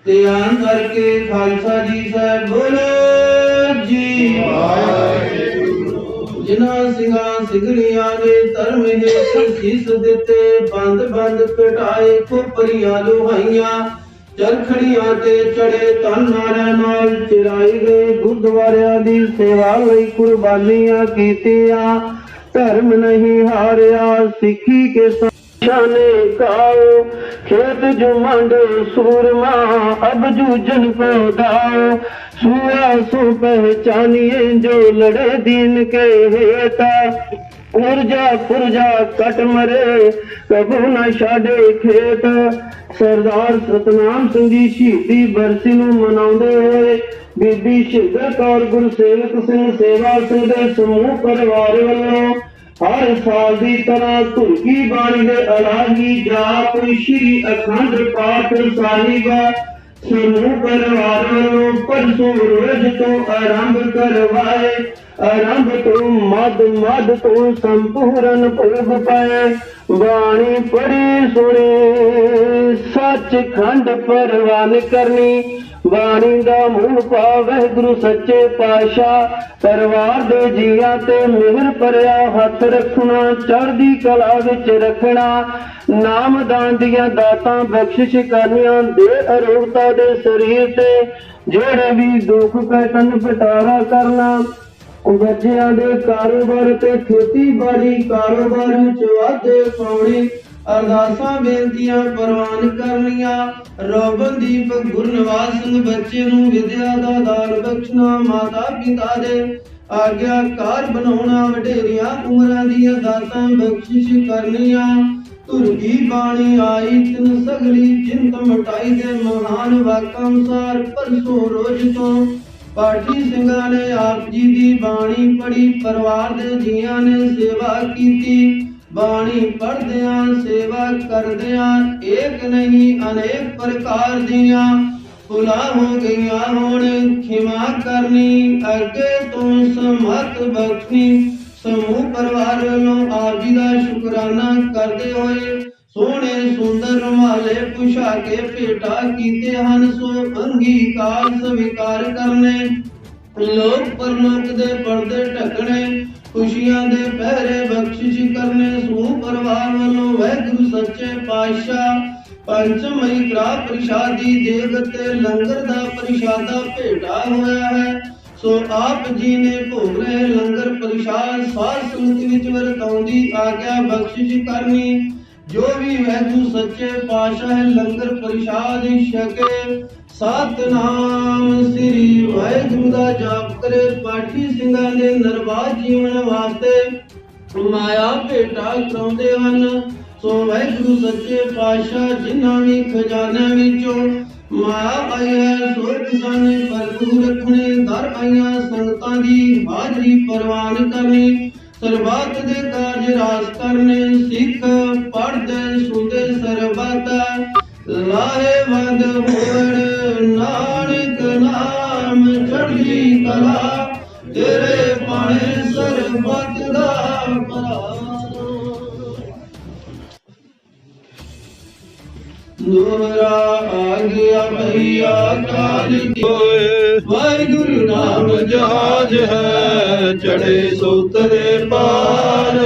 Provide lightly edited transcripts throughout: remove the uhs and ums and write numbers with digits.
ਧਿਆਨ ਕਰਕੇ ਖਾਲਸਾ ਜੀ ਸਾਹਿਬ ਬੋਲੋ ਜੀ। ਜਿਨ੍ਹਾਂ ਸਿੰਘਾਂ ਸਿੰਘਣੀਆਂ ਨੇ ਧਰਮ ਹੇਠ ਸੀਸ ਦਿੱਤੇ, ਬੰਦ ਬੰਦ ਕਟਾਏ ਖੋਪਰੀਆਂ ਲੋਹਾਈਆਂ, ਚਰਖੜੀਆਂ ਤੇ ਚੜੇ ਤਨ ਨਾਰਿਆਂ ਨਾਲ ਚਿਰਾਏ ਗਏ ਗੁਰਦੁਆਰਿਆਂ ਦੀ ਸੇਵਾ ਲਈ ਕੁਰਬਾਨੀਆਂ ਕੀਤੀਆਂ। ਧਰਮ ਨਹੀਂ ਹਾਰਿਆ ਸਿੱਖੀ ਕੇ शाने गाओ, खेत जो मांडो सूरमा अब जूझन को दाओ। सूरा सो पहचानिए जो लड़े दीन के हेता, पुरजा पुरजा कट मरे कबू न छाड़े खेत। सरदार सतनाम सिंह जी शहीदी बरसी नूं मनाउंदे होए बीबी शहीद कौर गुरसेवक सिंह सेवा सिंह दे समूह परिवार वल्लों हर साल की तरह धुरकी बाणी दे अलाही जाप श्री अखंड पाठ साहिब समूह परिवार वालों परसों रोज तो आरंभ करवाए। आरंभ तो मद मद तो संपूर्ण भोग पाए। बाणी पढ़ी सुनी सच खंड परवान करनी, बाणी दा मूल भाव गुरु सच्चे पातशाह परिवार दे जियां ते मिहर भरिया हथ रखना, चढ़दी कला विच रखना, नाम दान दियां दातां बख्शिश करनियां, दे अरोगता दे शरीर ते जेड़े भी दुख कैतन पिटारा करना। बच्चियां दे कारोबार ते खेतीबाड़ी कारोबार विच वाधे पाउणे, अरदासां बेनतियां प्रवान करनियां। रोबनदीप गुरनिवास सिंह बच्चे नूं विद्या दा दान बख्शना, माता पिता दे आग्याकार बनाउणा, वडेरियां उमरां दी दातां बख्शिश करनियां। धुरकी बाणी आई तिन सगली चिंत मटाई दे महान वाकां अनुसार परसों रोज तो पाठी ਸਿੰਘਾਂ ने आप जी दी बाणी पढ़ी, परिवार दे जियां ने सेवा कीती। बाणी पढ़दियां सेवा करदियां एक नहीं अनेक प्रकार दियां भुला हो गईयां होण खिमा करनी, अगे तो समत बख्शनी। समूह परिवार वालों आप जी दा शुकराना करदे होए सोहणे सुंदर रुमाले पुछा के भेटा कीते हन, सो अंगीकार स्वीकार करने, लोक परलोक दे पर्दे ढकने, खुशियां दे पहरे बख्शिश करने। समूह परिवार वालों वाहिगुरु सच्चे पातशाह पंचमई ग्राह प्रसादी देग ते लंगर दा प्रसादा भेटा होया है, सो आप जी ने भोग रहे लंगर प्रसाद साध संगत विच वरताउंदी आग्या बख्शिश करनी। जो भी वाहिगुरु सच्चे पातशाह लंगर प्रसाद छके सतनाम श्री वाहिगुरु दा जाप करे। पाठी ਸਿੰਘਾਂ ਦੇ ਨਿਰਵਾਹ ਜੀਵਨ ਵਾਸਤੇ ਮਾਇਆ ਭੇਟਾ ਕਰਾਉਂਦੇ ਹਨ, ਸੋ ਵਾਹਿਗੁਰੂ ਸੱਚੇ ਪਾਤਸ਼ਾਹ ਜਿਨ੍ਹਾਂ ਵੀ ਖਜ਼ਾਨਿਆਂ ਵਿੱਚੋਂ ਮਾਇਆ ਆਈ ਹੈ ਸੋ ਖਜ਼ਾਨੇ ਭਰਪੂਰ ਰੱਖਣੇ। ਦਰ ਆਈਆਂ ਸੰਗਤਾਂ ਦੀ ਹਾਜ਼ਰੀ ਪ੍ਰਵਾਨ ਕਰਨੀ, ਸਰਬੱਤ ਦੇ ਕਾਰਜ ਰਾਸ ਕਰਨੇ। ਸਿੱਖ ਪੜ੍ਹਦੇ ਸੁਣਦੇ ਸਰਬੱਤ ਲਾਹੇਵੰਦ ਹੋਣ, ਨਾਨਕ ਨਾਮ ਚੜ੍ਹਦੀ ਕਲਾ तेरे पाने सरबत दा नूरा आ गया भैया काल वाहिगुरु नाम जहाज है चढ़े सो उतरे पार।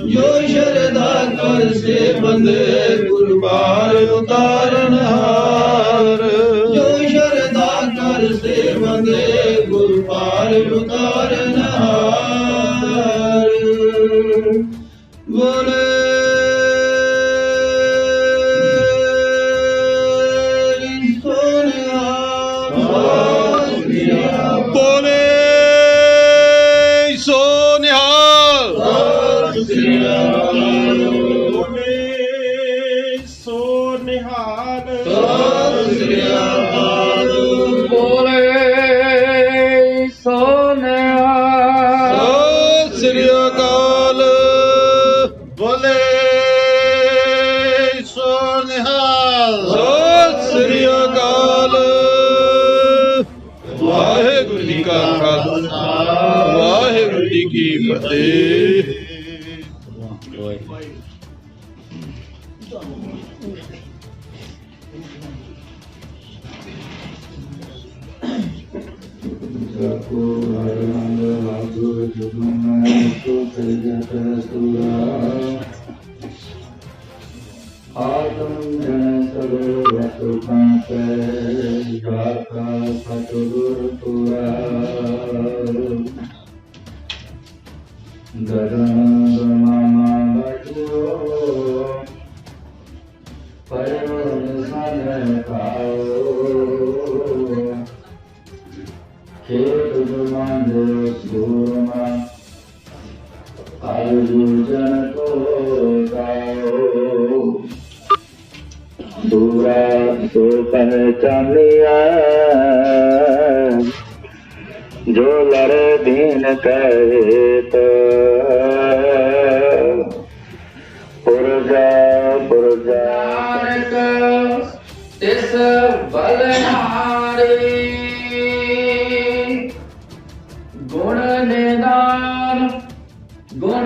जो शरदा कर से बंदे गुरबार उतारन हार, जो शरदा कर से बंदे गुरबार उतारन हार। बोले पहचानिया जो लड़े दीन कहे तो पुरजा तिस बलहारी गुण निदान गुण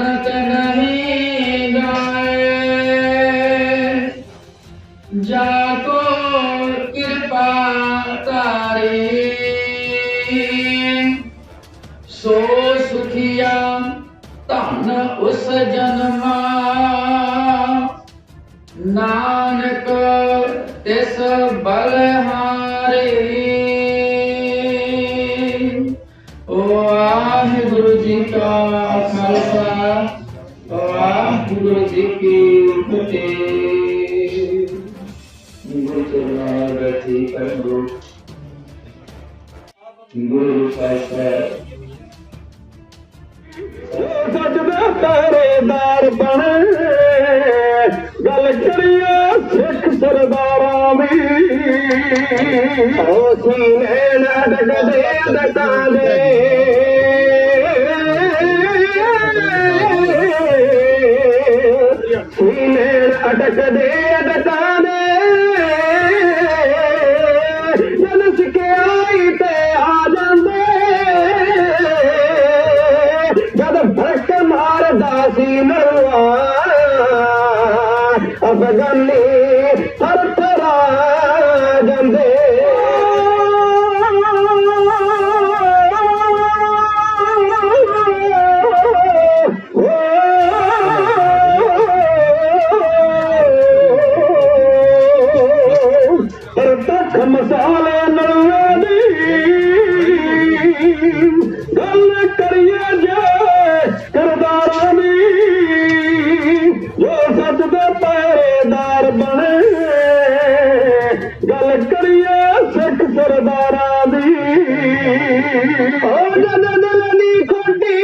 नहीं गाए जाको कृपा तारी सो सुखिया धन उस जन्मा नानक तिस बलहारी। वाहिगुरु जी का खालसा वाहिगुरु जी की फतेह। गुरु चरणागति करो गुरु सजदा पहरेदार बने गल करिए सिख सरदारा दी सीने अटक दे डटा दे सीने अटक दे डटा दे जन सिखे आई ते आ जांदे जद भड़क मारदा सी नरवा अफगानी थर थरा जांदे पर तक मसाले नरवे दी गल करिए जे करदारा दी जो सच दे पहरेदार बने गल करिए सिख सरदारा दी जद दिल दी खोटी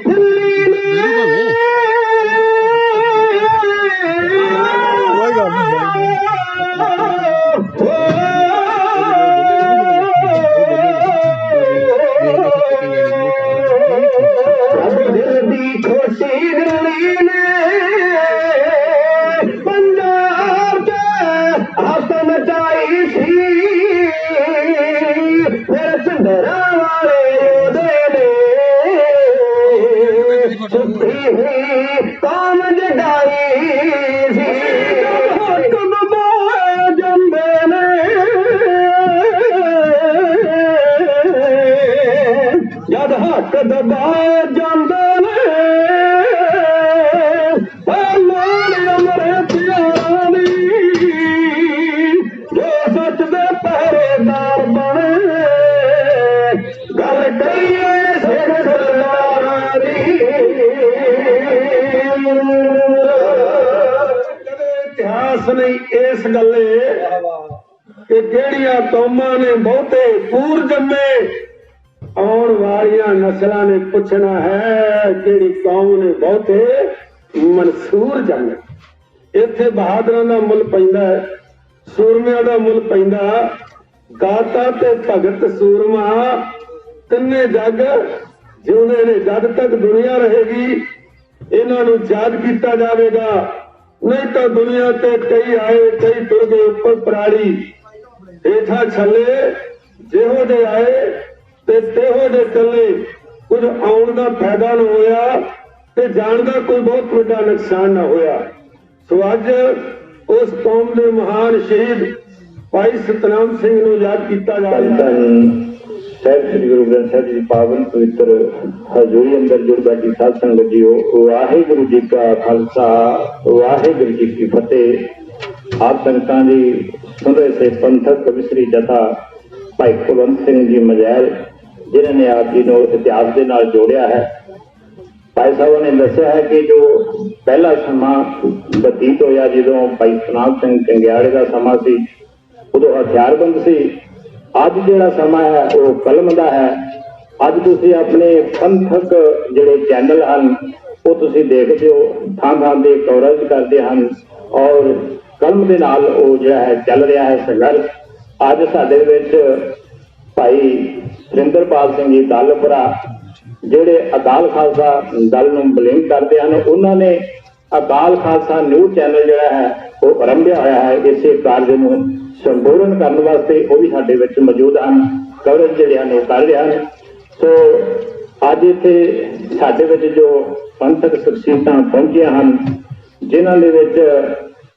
दिल्ली ने दिल दी खोटी दिल्ली ने पंजाब च हथ मचाई सी फिर सिंधरा वाले ओदे ने सुखी हुई काम जगाई सी जंदे ने जद हक दबा जांदे ने लोड़ अमृत यारी जो सच दे पहरेदार बने गल करिए सिख सरदारा दी इतिहास नहीं इस गले कि जेड़ियां कौमां ने बहुते पूर जम्मे आने वालिया नस्लों ने पूछना है कि कौम ने बहुते मंसूर जमे इत्थे बहादुरां दा मुल पैंदा है सूरमियां दा मुल पैंदा गाता ते भगत सूरमा तिन्ने जग जिउंदे ने जद तक दुनिया रहेगी इन्हां नूं याद कीता जावेगा नहीं तो दुनिया ते कई आए कई तुर गए उपर पराड़ी हेठा छले जिहो जे आए तेहो जे चले कुछ आउण दा फायदा न होया ते जाण दा कोई बहुत वड्डा नुकसान न होया। सो अज उस कौम दे महान शहीद ਭਾਈ ਸਤਨਾਮ ਸਿੰਘ ਨੂੰ ਯਾਦ ਕੀਤਾ ਜਾ ਰਿਹਾ ਹੈ। ਸਾਹਿਬ ਸ੍ਰੀ ਗੁਰੂ ਗ੍ਰੰਥ ਸਾਹਿਬ ਜੀ ਦੀ ਪਾਵਨ ਪਵਿੱਤਰ ਹਜ਼ੂਰੀ ਅੰਦਰ ਜੁੜ ਬੈਠੀ ਸਾਧ ਸੰਗਤ ਜੀਓ, ਵਾਹਿਗੁਰੂ ਜੀ ਕਾ ਖਾਲਸਾ ਵਾਹਿਗੁਰੂ ਜੀ ਕੀ ਫਤਿਹ। ਆਪ ਸੰਗਤਾਂ ਦੀ ਸੁਣ ਰਹੇ ਸੇ ਪੰਥਕ ਕਵਿਸ਼ਰੀ ਜਥਾ ਭਾਈ ਕੁਲਵੰਤ ਸਿੰਘ ਜੀ ਮਜੈਲ, ਜਿਨ੍ਹਾਂ ਨੇ ਆਪ ਜੀ ਨੂੰ ਇਤਿਹਾਸ ਦੇ ਨਾਲ ਜੋੜਿਆ ਹੈ। ਭਾਈ ਸਾਹਿਬ ਨੇ ਦੱਸਿਆ ਹੈ ਕਿ ਜੋ ਪਹਿਲਾ ਸਮਾਂ ਬਤੀਤ ਹੋਇਆ ਜਦੋਂ ਭਾਈ ਸਤਨਾਮ ਸਿੰਘ ਚੰਗਿਆੜੇ ਦਾ ਸਮਾਂ ਸੀ, ਉਦੋਂ ਹਥਿਆਰਬੰਦ ਸੀ। ਅੱਜ ਜਿਹੜਾ ਸਮਾਂ ਹੈ ਉਹ ਕਲਮ ਦਾ ਹੈ। ਅੱਜ ਤੁਸੀਂ ਆਪਣੇ ਪੰਥਕ ਜਿਹੜੇ ਚੈਨਲ ਹਨ ਉਹ ਤੁਸੀਂ ਦੇਖਦੇ ਹੋ, ਥਾਂ ਥਾਂ ਤੇ ਕਵਰੇਜ ਕਰਦੇ ਹਨ ਔਰ ਕਲਮ ਦੇ ਨਾਲ ਉਹ ਜਿਹੜਾ ਹੈ ਚੱਲ ਰਿਹਾ ਹੈ ਸੰਘਰਸ਼। ਅੱਜ ਸਾਡੇ ਵਿੱਚ ਭਾਈ ਸੁਰਿੰਦਰਪਾਲ ਸਿੰਘ ਜੀ ਤਾਲਪੁਰਾ, ਜਿਹੜੇ ਅਕਾਲ ਖਾਲਸਾ ਦਲ ਨੂੰ ਬਿਲੋਂਗ ਕਰਦੇ ਹਨ, ਉਹਨਾਂ ਨੇ ਅਕਾਲ ਖਾਲਸਾ ਨਿਊਜ਼ ਚੈਨਲ ਜਿਹੜਾ ਹੈ ਉਹ ਆਰੰਭਿਆ ਹੋਇਆ ਹੈ। ਇਸੇ ਕਾਰਜ ਨੂੰ ਸੰਪੂਰਨ ਕਰਨ ਵਾਸਤੇ ਉਹ ਵੀ ਸਾਡੇ ਵਿੱਚ ਮੌਜੂਦ ਹਨ, ਕਵਰੇਜ ਜਿਹੜੇ ਹਨ ਉਹ ਕਰ ਰਹੇ ਹਨ। ਸੋ ਅੱਜ ਇੱਥੇ ਸਾਡੇ ਵਿੱਚ ਜੋ ਪੰਥਕ ਸ਼ਖਸੀਅਤਾਂ ਪਹੁੰਚੀਆਂ ਹਨ, ਜਿਨ੍ਹਾਂ ਦੇ ਵਿੱਚ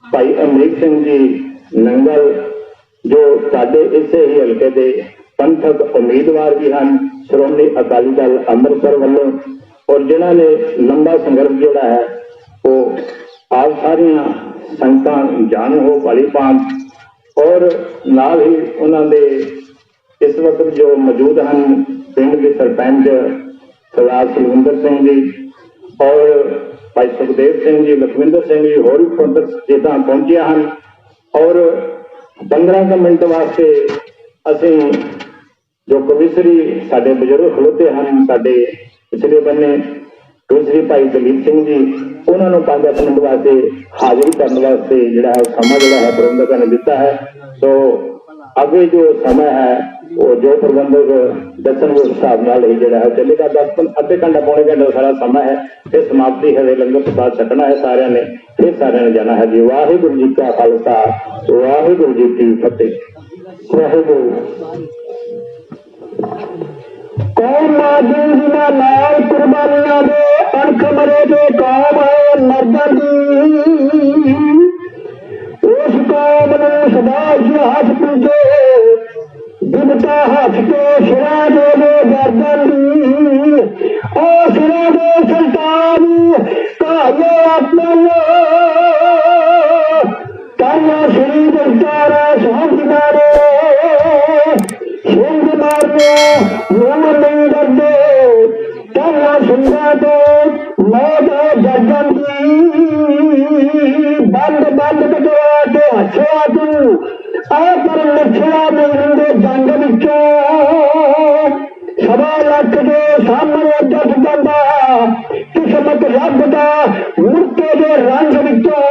ਭਾਈ ਅਮਰੀਕ ਸਿੰਘ ਜੀ ਨੰਗਲ, ਜੋ ਸਾਡੇ ਇਸੇ ਹੀ ਹਲਕੇ ਦੇ ਪੰਥਕ ਉਮੀਦਵਾਰ ਵੀ ਹਨ ਸ਼੍ਰੋਮਣੀ ਅਕਾਲੀ ਦਲ ਅੰਮ੍ਰਿਤਸਰ ਵੱਲੋਂ, ਔਰ ਜਿਨ੍ਹਾਂ ਨੇ ਲੰਬਾ ਸੰਘਰਸ਼ ਜਿਹੜਾ ਹੈ ਉਹ ਆਪ ਸਾਰੀਆਂ ਸੰਗਤਾਂ ਜਾਣੂ ਹੋ ਭਲੀ ਭਾਂਤ। ਔਰ ਨਾਲ ਹੀ ਉਹਨਾਂ ਦੇ ਇਸ ਵਕਤ ਜੋ ਮੌਜੂਦ ਹਨ ਪਿੰਡ ਦੇ ਸਰਪੰਚ ਸਰਦਾਰ ਸੁਖਵਿੰਦਰ ਸਿੰਘ ਜੀ ਔਰ ਭਾਈ ਸੁਖਦੇਵ ਸਿੰਘ ਜੀ, ਲਖਵਿੰਦਰ ਸਿੰਘ ਜੀ, ਹੋਰ ਵੀ ਪੰਥਕ ਸ਼ਖਸੀਅਤਾਂ ਪਹੁੰਚੀਆਂ ਹਨ। ਔਰ 15 ਮਿੰਟ ਵਾਸਤੇ ਅਸੀਂ ਜੋ ਕਵਿਸ਼ਰੀ ਸਾਡੇ ਬਜ਼ੁਰਗ ਖਲੋਤੇ ਹਨ ਸਾਡੇ ਪਿਛਲੇ ਬੰਨੇ, ਕਵਿਸ਼ਰੀ ਭਾਈ ਦਲੀਪ ਸਿੰਘ ਜੀ, ਉਹਨਾਂ ਨੂੰ 5 ਮਿੰਟ ਵਾਸਤੇ ਹਾਜ਼ਰੀ ਕਰਨ ਵਾਸਤੇ ਜਿਹੜਾ ਹੈ ਸਮਾਂ ਜਿਹੜਾ ਹੈ ਪ੍ਰਬੰਧਕਾਂ ਨੇ ਦਿੱਤਾ ਹੈ। ਸੋ ਅੱਗੇ ਜੋ ਸਮਾਂ ਹੈ ਉਹ ਜੋ ਪ੍ਰਬੰਧਕ ਦੱਸਣਗੇ ਉਸ ਹਿਸਾਬ ਨਾਲ ਹੀ ਜਿਹੜਾ ਹੈ ਚੱਲੇਗਾ। ਅੱਧੇ ਘੰਟਾ ਪੌਣੇ ਘੰਟੇ ਦਾ ਸਾਰਾ ਸਮਾਂ ਹੈ। ਫਿਰ ਸਮਾਪਤੀ ਹੈ, ਲੰਗਰ ਪ੍ਰਸਾਦ ਛਕਣਾ ਹੈ ਸਾਰਿਆਂ ਨੇ, ਫਿਰ ਸਾਰਿਆਂ ਨੇ ਜਾਣਾ ਹੈ ਜੀ। ਵਾਹਿਗੁਰੂ ਜੀ ਕਾ ਖਾਲਸਾ ਵਾਹਿਗੁਰੂ ਜੀ ਕੀ ਫਤਿਹ। ਵਾਹਿਗੁਰੂ। ਕੌਮ ਮਾਜੂਦ ਨਾ ਲਾਲ ਕੁਰਬਾਨੀਆਂ ਦੇ ਅਣਖ ਮਰੇ ਦੇ ਕੌਮ ਹੈ ਮਰਦਾਂ ਦੀ, ਉਸ ਕੌਮ ਨੂੰ ਸਦਾ ਇਤਿਹਾਸ ਪੁੱਜੇ ਬਿਬਤਾ ਹੱਥ ਕੇ ਸਿਰਾਂ ਦੇ ਗਰਦਨ ਦੀ। ਉਹ ਸਿਰਾਂ ਦੇ ਸੁਲਤਾਨ ਕਾਹੇ ਆਪਣ ਕਾਇਆ ਸ੍ਰੀ ਦਰਬਾਰ ਸਾਹਿਬ ਮਾਰੇ ਸਿੰਘ ਮਾਰਨੇ ਮੂੰਹ ਨਹੀਂ ਡਰਦੇ, ਕਾਇਆ ਸਿੰਘਾਂ ਤੋਂ ਮੌਤ ਗਰਦਨ ਦੀ। ਬੰਦ ਬਟਵਾ ਕੇ ਹੱਥਿਆ ਤੂੰ ਆ ਪਰ ਲੱਛੜਾ ਨਹੀਂ ਹੁੰਦੇ ਜੰਗ ਵਿੱਚੋਂ, 1.25 ਲੱਖ ਦੇ ਸਾਹਮਣੇ ਜੱਜ ਜਾਂਦਾ ਕਿਸਮਤ ਰੱਬ ਦਾ ਮੁਰਤੇ ਦੇ ਰੰਗ ਵਿੱਚੋਂ।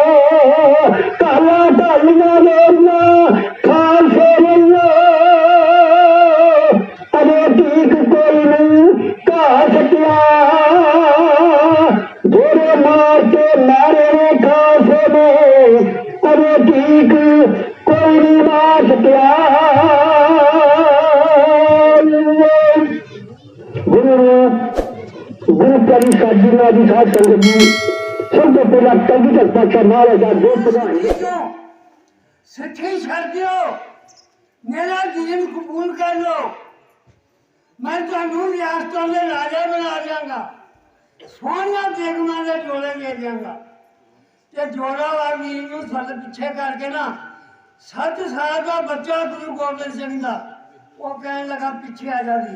ਕਾਲਾ ਢਾਲੀਆਂ ਦੇਣਾ ਖਾਲਸੇ ਵੱਲੋਂ ਅਜੇ ਠੀਕ ਕੋਈ ਨਹੀਂ ਘਾ ਸਕਿਆ, ਗੋਰੇ ਮਾਰ ਕੇ ਮਾਰੇ ਨੇ ਖਾਲਸੇ ਨੇ ਅਜੇ ਠੀਕ ਕੋਈ ਨਹੀਂ ਮਾਰ ਸਕਿਆ। ਗੁਰੂ ਪਿਆਰੀ ਸਾਜੀਨਾ ਦੀ ਸਾਧ ਸੰਗਤ ਜੀ, ਸਭ ਤੋਂ ਪਹਿਲਾਂ ਕਲਗੀਧਰ ਪਾਤਸ਼ਾਹ ਮਹਾਰਾਜ ਦਾ ਦੋ ਪ੍ਰਧਾਨ सच्ची छड़ दियो, मेरा दीन कबूल कर लो, मैं तुहानू रियासतों के राजा बना देंगा, सोहनिया बेगमां दे जोड़े दे देंगा। ते जोरावर वीर नूं थल पिछे करके ना 7 साल का बच्चा गुरु गोबिंद सिंह दा वो कहने लगा पिछे आ जा दी,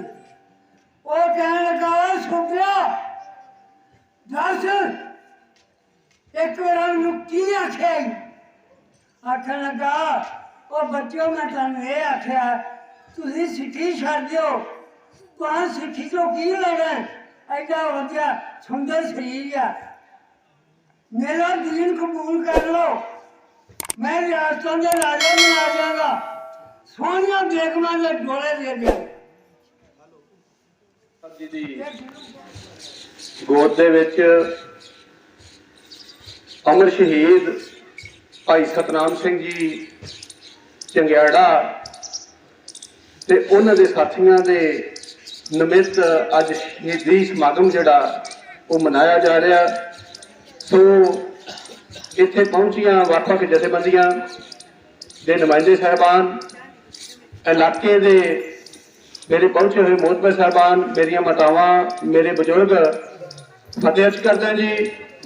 वो कहने लगा सुखिया दस एक बार मैनू की आख्या, आखन लगा वो बच्चों मैं तुम ये आख्या तुसी सिट्ठी छड़ दियो, तुहां सिट्ठी तो की लेना, ऐसा वधिया सुंदर शरीर आ, मेरा दीन कबूल कर लो, मैं रियासतों के राजा बना देंगा, सोहनिया बेगमां दे डोले दे देंगा। ਗੋਦ ਦੇ ਵਿੱਚ ਅਮਰ ਸ਼ਹੀਦ ਭਾਈ ਸਤਨਾਮ ਸਿੰਘ ਜੀ ਚੰਗਿਆੜਾ ਤੇ ਉਹਨਾਂ ਦੇ ਸਾਥੀਆਂ ਦੇ ਨਿਮਿਤ ਅੱਜ ਸ਼ਹੀਦੀ ਸਮਾਗਮ ਜਿਹੜਾ ਉਹ ਮਨਾਇਆ ਜਾ ਰਿਹਾ। ਸੋ ਇੱਥੇ ਪਹੁੰਚੀਆਂ ਵੱਖ-ਵੱਖ ਜਥੇਬੰਦੀਆਂ ਦੇ ਨੁਮਾਇੰਦੇ ਸਾਹਿਬਾਨ, इलाके दे मेरे पहुंचे हुए मोहतबर साहबान, मेरिया मातावां, मेरे बजुर्ग, फतेह अर्ज करते हैं जी।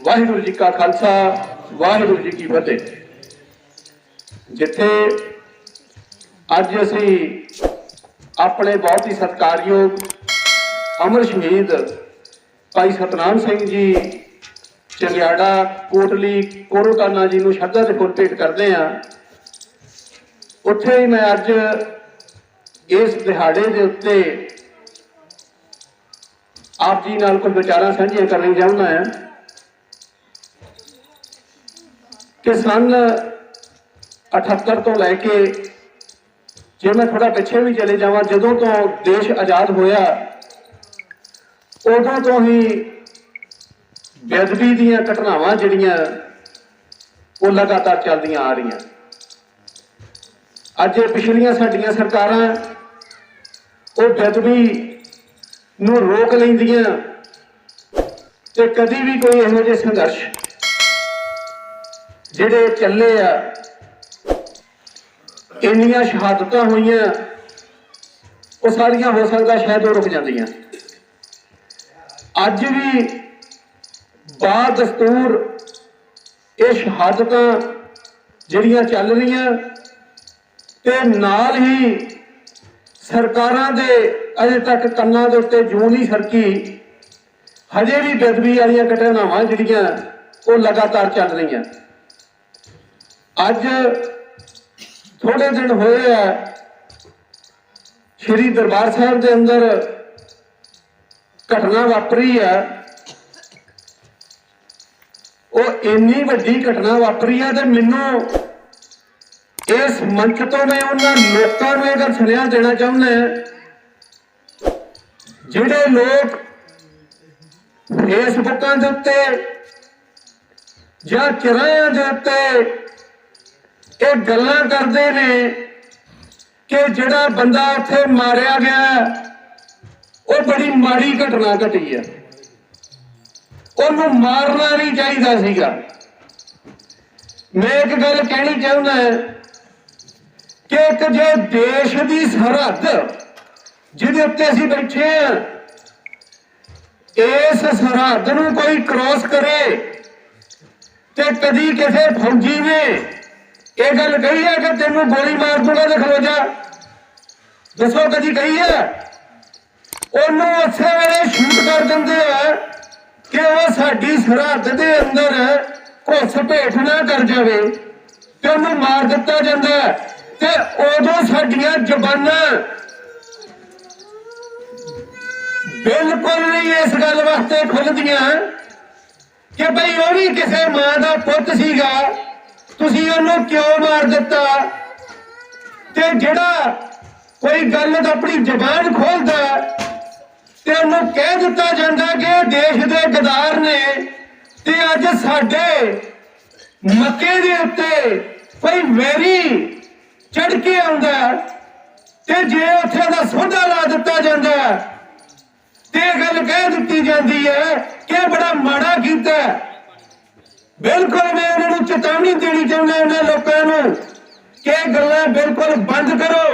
वाहिगुरू जी का खालसा, वाहिगुरू जी की फतेह। जिथे अज असी अपने बहुत ही सत्कारयोग अमर शहीद भाई सतनाम सिंह जी चंगियाड़ा कोटली कोरोकाना जी नूं श्रद्धा दे फुल भेंट करते हैं, उत्थे ही मैं अज इस दिहाड़े के उत्ते आप जी नाल कुछ विचारां साझियां करनी चाहुंदा है कि सन 78 तो लैके जे मैं थोड़ा पिछे भी चले जावां, जदों तो देश आजाद होया उदों तो ही बेअदबी दीयां घटनावां जिहड़ियां वो लगातार चलदियां आ रही। अज पिछलियां साडियां सरकारां वो बेअदबी नूं रोक लैंदियां ते कदी भी कोई इहो जिहे संघर्ष जिहड़े चले आ, इन्नियां शहादतां होईयां, वो सारियां हो सकदा शायद वो रुक जांदियां। अज भी बा दस्तूर ये शहादतां जिहड़ियां चल रहीआं ते नाल ही सरकारां दे अजे तक कन्नां दे उत्ते जूं नहीं सरकी, हजे भी बेअदबी वालियां घटनावां जिहड़ियां वो लगातार चल रहीआं। अज थोड़े दिन होए आ श्री दरबार साहिब दे अंदर घटना वापरी है, वो इन्नी वड्डी घटना वापरी है ते मैनूं इस मंच तो मैं उन्होंने लोगों को अगर सुनिया देना चाहूँगा जिहड़े लोग फेसबुकों के उत्ते या किराया के उत्ते ये गल्लां करते हैं कि जिहड़ा बंदा उत्थे मारिया गया वो बड़ी माड़ी घटना घटी है, उन्होंने मारना नहीं चाहिए सीगा। मैं एक गल कहनी चाहूँगा कि एक जो देश की सरहद जिहदे उत्ते असीं बैठे हैं, इस सरहद नूं कोई क्रॉस करे ते कदी किसी फौजी ने यह गल कही है कि तेनों गोली मार दूंगा तो खलो जा, दसो कदी कही है? उन्होंने उस वेले शूट कर देंगे कि वह साडी सरहद के अंदर घुस भेट ना कर जाए तो उन्होंने मार दिता जाता है। ते उदों साडियां ज़बानां बिल्कुल नहीं इस गल वास्ते खुलदियां कि भाई वो भी किसी मां का पुत सीगा, तुसीं उहनूं क्यों मार दिता। ते जिहड़ा कोई गल अपनी जबान खोलदा ते उहनूं कह दिता जांदा कि देश दे गदार ने ते अज साडे मक्के दे उत्ते कोई वैरी चढ़ के आउंदा ते जे उत्थे दा सोधा ला दिता जांदा ते गल कह दित्ती जांदी है कि बड़ा माड़ा कीता। बिल्कुल मैं उन्हां नूं चेतावनी देनी चाहुंदा उन्हां लोकां नूं कि गल्लां बिल्कुल बंद करो।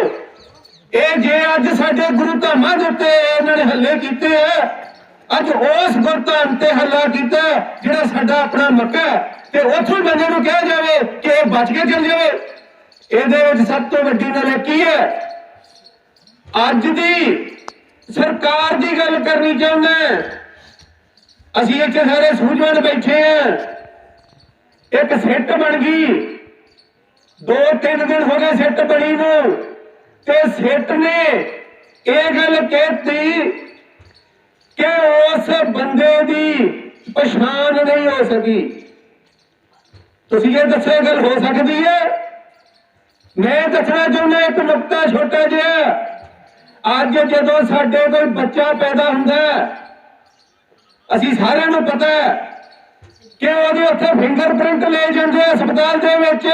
ये जे अज साडे गुरु धामां दे उत्ते इन्हां ने हल्ले कीते है, अज उस गुरधाम ते हल्ला कीता जिहड़ा साडा अपना मक्का ते उत्थों बंदे नूं कहा जावे कि ये बच के चल जावे। ਇਹਦੇ ਵਿੱਚ ਸਭ ਤੋਂ ਵੱਡੀ ਨਲਾਇਕੀ ਹੈ। ਅੱਜ ਦੀ ਸਰਕਾਰ ਦੀ ਗੱਲ ਕਰਨੀ ਚਾਹੁੰਦਾ, ਅਸੀਂ ਇੱਥੇ ਸਾਰੇ ਸੂਝਵਾਨ ਬੈਠੇ ਆ, ਇੱਕ ਸਿੱਟ ਬਣ ਗਈ, 2-3 ਦਿਨ ਹੋ ਗਏ ਸਿੱਟ ਬਣੀ ਨੂੰ, ਤੇ ਸਿੱਟ ਨੇ ਇਹ ਗੱਲ ਕਹਿਤੀ ਕਿ ਉਸ ਬੰਦੇ ਦੀ ਪਛਾਣ ਨਹੀਂ ਹੋ ਸਕੀ। ਤੁਸੀਂ ਇਹ ਦੱਸੋ ਗੱਲ ਹੋ ਸਕਦੀ ਹੈ? मैं दसना चाहना एक नुकता छोटा जिहा, अज जदों साडे कोई बच्चा पैदा हुंदा असीं सारिआं नूं पता है कि ਉਹਦੇ ਉੱਥੇ फिंगरप्रिंट ले जाते हस्पताल दे विच,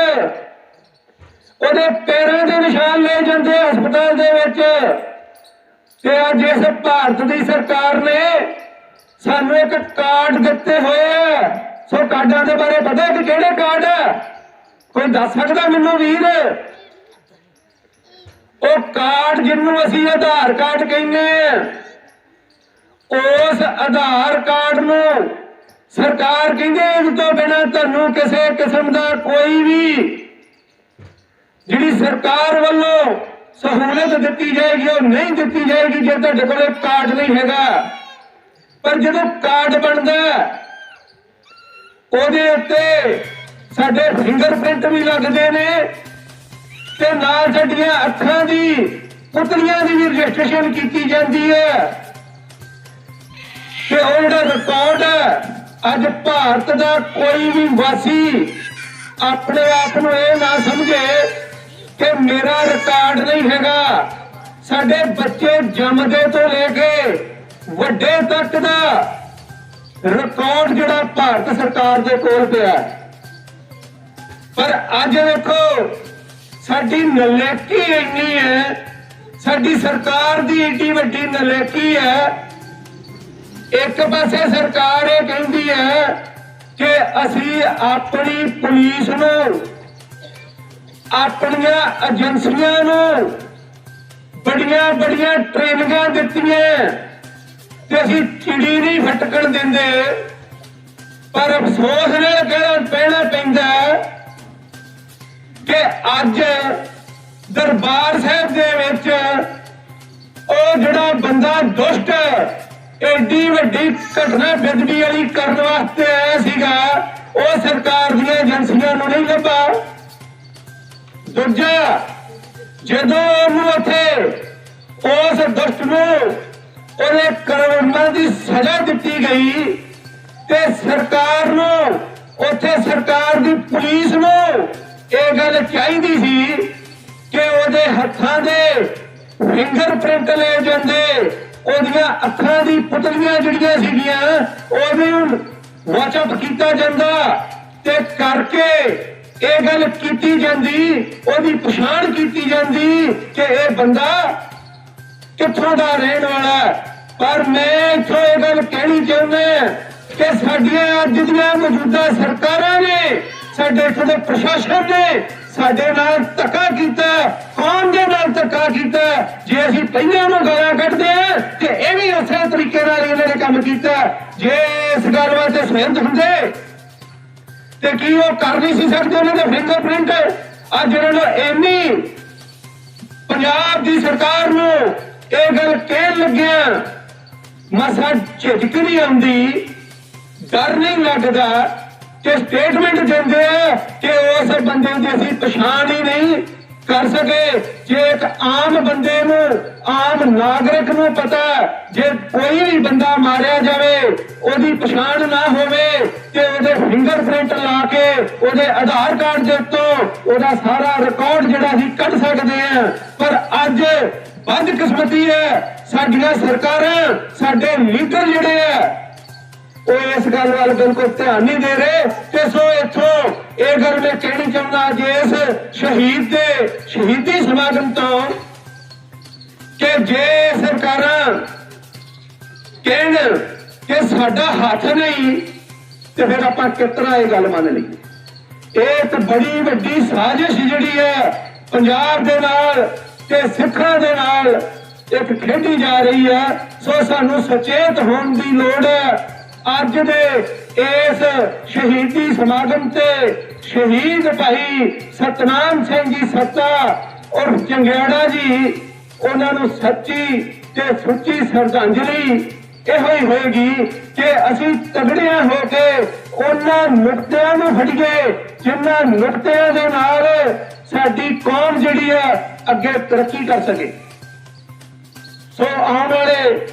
ਉਹਦੇ पैरों के निशान ले जाते हस्पताल दे विच। ते अज इस भारत की सरकार ने सानूं एक कार्ड दिते होए आ। सो कार्डां दे बारे पता कि किहड़े कार्ड है? कोई दस सकदा मैनूं वीर? ਉਹ ਕਾਰਡ ਜਿਹਨੂੰ ਅਸੀਂ ਆਧਾਰ ਕਾਰਡ ਕਹਿੰਦੇ ਆ, ਉਸ ਆਧਾਰ ਕਾਰਡ ਨੂੰ ਸਰਕਾਰ ਕਹਿੰਦੀ ਇਸ ਤੋਂ ਬਿਨਾਂ ਤੁਹਾਨੂੰ ਕਿਸੇ ਕਿਸਮ ਦਾ ਕੋਈ ਵੀ ਜਿਹੜੀ ਸਰਕਾਰ ਵੱਲੋਂ ਸਹੂਲਤ ਦਿੱਤੀ ਜਾਏਗੀ ਉਹ ਨਹੀਂ ਦਿੱਤੀ ਜਾਏਗੀ ਜੇ ਤੁਹਾਡੇ ਕੋਲ ਕਾਰਡ ਨਹੀਂ ਹੈਗਾ। ਪਰ ਜਦੋਂ ਕਾਰਡ ਬਣਦਾ ਉਹਦੇ ਉੱਤੇ ਸਾਡੇ ਫਿੰਗਰਪ੍ਰਿੰਟ ਵੀ ਲੱਗਦੇ ਨੇ ਤੇ ਨਾਲ ਸਾਡੀਆਂ ਅੱਖਾਂ ਦੀ ਪੁਤਲੀਆਂ ਦੀ ਵੀ ਰਜਿਸਟ੍ਰੇਸ਼ਨ ਕੀਤੀ ਜਾਂਦੀ ਹੈ। ਤੇ ਉਹ ਜਿਹੜਾ ਰਿਕਾਰਡ ਹੈ, ਅੱਜ ਭਾਰਤ ਦਾ ਕੋਈ ਵੀ ਵਾਸੀ ਆਪਣੇ ਆਪ ਨੂੰ ਇਹ ਨਾ ਸਮਝੇ ਕਿ ਮੇਰਾ ਰਿਕਾਰਡ ਨਹੀਂ ਹੈਗਾ। ਸਾਡੇ ਬੱਚੇ ਜੰਮਦੇ ਤੋਂ ਲੈ ਕੇ ਵੱਡੇ ਤੱਕ ਦਾ ਰਿਕਾਰਡ ਜਿਹੜਾ ਭਾਰਤ ਸਰਕਾਰ ਦੇ ਕੋਲ ਪਿਆ। ਪਰ ਅੱਜ ਵੇਖੋ ਸਾਡੀ ਨਲਾਇਕੀ ਇੰਨੀ ਹੈ, ਸਾਡੀ ਸਰਕਾਰ ਦੀ ਏਡੀ ਵੱਡੀ ਨਲਾਇਕੀ ਹੈ। ਇੱਕ ਪਾਸੇ ਸਰਕਾਰ ਇਹ ਕਹਿੰਦੀ ਹੈ ਕਿ ਅਸੀਂ ਆਪਣੀ ਪੁਲਿਸ ਨੂੰ, ਆਪਣੀਆਂ ਏਜੰਸੀਆਂ ਨੂੰ ਬੜੀਆਂ ਬੜੀਆਂ ਟ੍ਰੇਨਿੰਗਾਂ ਦਿੱਤੀਆਂ ਤੇ ਅਸੀਂ ਚਿੜੀ ਨਹੀਂ ਫਟਕਣ ਦਿੰਦੇ। ਪਰ ਅਫਸੋਸ ਨਾਲ ਕਹਿਣਾ ਪੈਂਦਾ ਕਿ ਅੱਜ ਦਰਬਾਰ ਸਾਹਿਬ ਦੇ ਵਿੱਚ ਉਹ ਜਿਹੜਾ ਬੰਦਾ ਦੁਸ਼ਟ ਏਡੀ ਵੱਡੀ ਘਟਨਾ ਬੇਅਦਬੀ ਵਾਲੀ ਕਰਨ ਵਾਸਤੇ ਆਇਆ ਸੀਗਾ, ਉਹ ਸਰਕਾਰ ਦੀਆਂ ਏਜੰਸੀਆਂ ਨੂੰ ਨਹੀਂ ਲੱਭਾ। ਦੂਜਾ, ਜਦੋਂ ਉਹਨੂੰ ਉੱਥੇ ਉਸ ਦੁਸ਼ਟ ਨੂੰ ਉਹਦੇ ਕਰਮਾਂ ਦੀ ਸਜ਼ਾ ਦਿੱਤੀ ਗਈ ਤੇ ਸਰਕਾਰ ਨੂੰ, ਉੱਥੇ ਸਰਕਾਰ ਦੀ ਪੁਲਿਸ ਨੂੰ ਇਹ ਗੱਲ ਚਾਹੀਦੀ ਸੀ ਕਿ ਉਹਦੇ ਹੱਥਾਂ ਦੇ ਫਿੰਗਰਪ੍ਰਿੰਟ ਲੈ ਜਾਂਦੇ, ਉਹਦੀਆਂ ਅੱਖਾਂ ਦੀ ਪੁਤਲੀਆਂ ਜਿਹੜੀਆਂ ਸੀਗੀਆਂ ਉਹਨੂੰ ਵਾਚਪ ਕੀਤਾ ਜਾਂਦਾ ਤੇ ਕਰਕੇ ਇਹ ਗੱਲ ਕੀਤੀ ਜਾਂਦੀ, ਉਹਦੀ ਪਛਾਣ ਕੀਤੀ ਜਾਂਦੀ ਕਿ ਇਹ ਬੰਦਾ ਕਿੱਥੋਂ ਦਾ ਰਹਿਣ ਵਾਲਾ। ਪਰ ਮੈਂ ਇੱਥੋਂ ਇਹ ਗੱਲ ਕਹਿਣੀ ਚਾਹੁੰਦਾ ਕਿ ਸਾਡੀਆਂ ਅੱਜ ਦੀਆਂ ਮੌਜੂਦਾ ਸਰਕਾਰਾਂ ਨੇ, ਸਾਡੇ ਇੱਥੋਂ ਦੇ ਪ੍ਰਸ਼ਾਸਨ ਨੇ ਸਾਡੇ ਨਾਲ ਧੱਕਾ ਕੀਤਾ। ਕੌਮ ਦੇ ਨਾਲ ਧੱਕਾ ਕੀਤਾ? ਜੇ ਅਸੀਂ ਪਹਿਲਾਂ ਨੂੰ ਗਾਲਾਂ ਕੱਢਦੇ ਆ ਤੇ ਇਹ ਵੀ ਉਸੇ ਤਰੀਕੇ ਨਾਲ ਇਹਨਾਂ ਨੇ ਕੰਮ ਕੀਤਾ। ਜੇ ਇਸ ਗੱਲ ਵਾਸਤੇ ਸਹਿਮਤ ਹੁੰਦੇ ਤੇ ਕੀ ਉਹ ਕਰ ਨਹੀਂ ਸੀ ਸਕਦੇ ਉਹਨਾਂ ਦੇ ਫਿੰਗਰਪ੍ਰਿੰਟ? ਅੱਜ ਇਹਨਾਂ ਨੂੰ ਇੰਨੀ ਪੰਜਾਬ ਦੀ ਸਰਕਾਰ ਨੂੰ ਇਹ ਗੱਲ ਕਹਿਣ ਲੱਗਿਆ ਮਸਾ ਝਿਜਕ ਨਹੀਂ ਆਉਂਦੀ, ਡਰ ਨਹੀਂ ਲੱਗਦਾ ਕਿ ਸਟੇਟਮੈਂਟ ਦਿੰਦੇ ਆ ਕਿ ਉਸ ਬੰਦੇ ਦੀ ਅਸੀਂ ਪਛਾਣ ਹੀ ਨਹੀਂ ਕਰ ਸਕੇ। ਜੇ ਇੱਕ ਆਮ ਬੰਦੇ ਨੂੰ, ਆਮ ਨਾਗਰਿਕ ਨੂੰ ਪਤਾ ਜੇ ਕੋਈ ਵੀ ਬੰਦਾ ਮਾਰਿਆ ਜਾਵੇ ਉਹਦੀ ਪਛਾਣ ਨਾ ਹੋਵੇ ਤੇ ਉਹਦੇ ਫਿੰਗਰਪ੍ਰਿੰਟ ਲਾ ਕੇ ਉਹਦੇ ਆਧਾਰ ਕਾਰਡ ਦੇ ਉੱਤੋਂ ਉਹਦਾ ਸਾਰਾ ਰਿਕਾਰਡ ਜਿਹੜਾ ਅਸੀਂ ਕੱਢ ਸਕਦੇ ਆ। ਪਰ ਅੱਜ ਬਦਕਿਸਮਤੀ ਹੈ, ਸਾਡੀਆਂ ਸਰਕਾਰਾਂ, ਸਾਡੇ ਲੀਡਰ ਜਿਹੜੇ ਆ ਉਹ ਇਸ ਗੱਲ ਵੱਲ ਬਿਲਕੁਲ ਧਿਆਨ ਨਹੀਂ ਦੇ ਰਹੇ। ਤੇ ਸੋ ਇੱਥੋਂ ਇਹ ਗੱਲ ਮੈਂ ਕਹਿਣੀ ਚਾਹੁੰਦਾ ਜੇ ਇਸ ਸ਼ਹੀਦ ਦੇ ਸ਼ਹੀਦੀ ਸਮਾਗਮ ਤੋਂ ਕਿ ਜੇ ਸਰਕਾਰਾਂ ਕਹਿਣ ਕਿ ਸਾਡਾ ਹੱਥ ਨਹੀਂ ਤੇ ਫਿਰ ਆਪਾਂ ਕਿਤਨਾ ਇਹ ਗੱਲ ਮੰਨ ਲਈ। ਇਹ ਇੱਕ ਬੜੀ ਵੱਡੀ ਸਾਜ਼ਿਸ਼ ਜਿਹੜੀ ਹੈ ਪੰਜਾਬ ਦੇ ਨਾਲ ਤੇ ਸਿੱਖਾਂ ਦੇ ਨਾਲ ਇੱਕ ਖੇਡੀ ਜਾ ਰਹੀ ਹੈ। ਸੋ ਸਾਨੂੰ ਸੁਚੇਤ ਹੋਣ ਦੀ ਲੋੜ ਹੈ। ਅੱਜ ਦੇ ਇਸ ਸ਼ਹੀਦੀ ਸਮਾਗਮ ਤੇ ਸ਼ਹੀਦ ਭਾਈ ਸਤਨਾਮ ਸਿੰਘ ਜੀ ਸੱਤਾ ਔਰ ਚੰਗਿਆੜਾ ਜੀ, ਉਹਨਾਂ ਨੂੰ ਸੱਚੀ ਤੇ ਸੁੱਚੀ ਸ਼ਰਧਾਂਜਲੀ ਇਹੋ ਹੀ ਹੋਏਗੀ ਕਿ ਅਸੀਂ ਤਗੜਿਆਂ ਹੋ ਕੇ ਉਹਨਾਂ ਨੁਕਤਿਆਂ ਨੂੰ ਫੜੀਏ ਜਿਨ੍ਹਾਂ ਨੁਕਤਿਆਂ ਦੇ ਨਾਲ ਸਾਡੀ ਕੌਮ ਜਿਹੜੀ ਹੈ ਅੱਗੇ ਤਰੱਕੀ ਕਰ ਸਕੇ। ਸੋ ਆਉਣ ਵਾਲੇ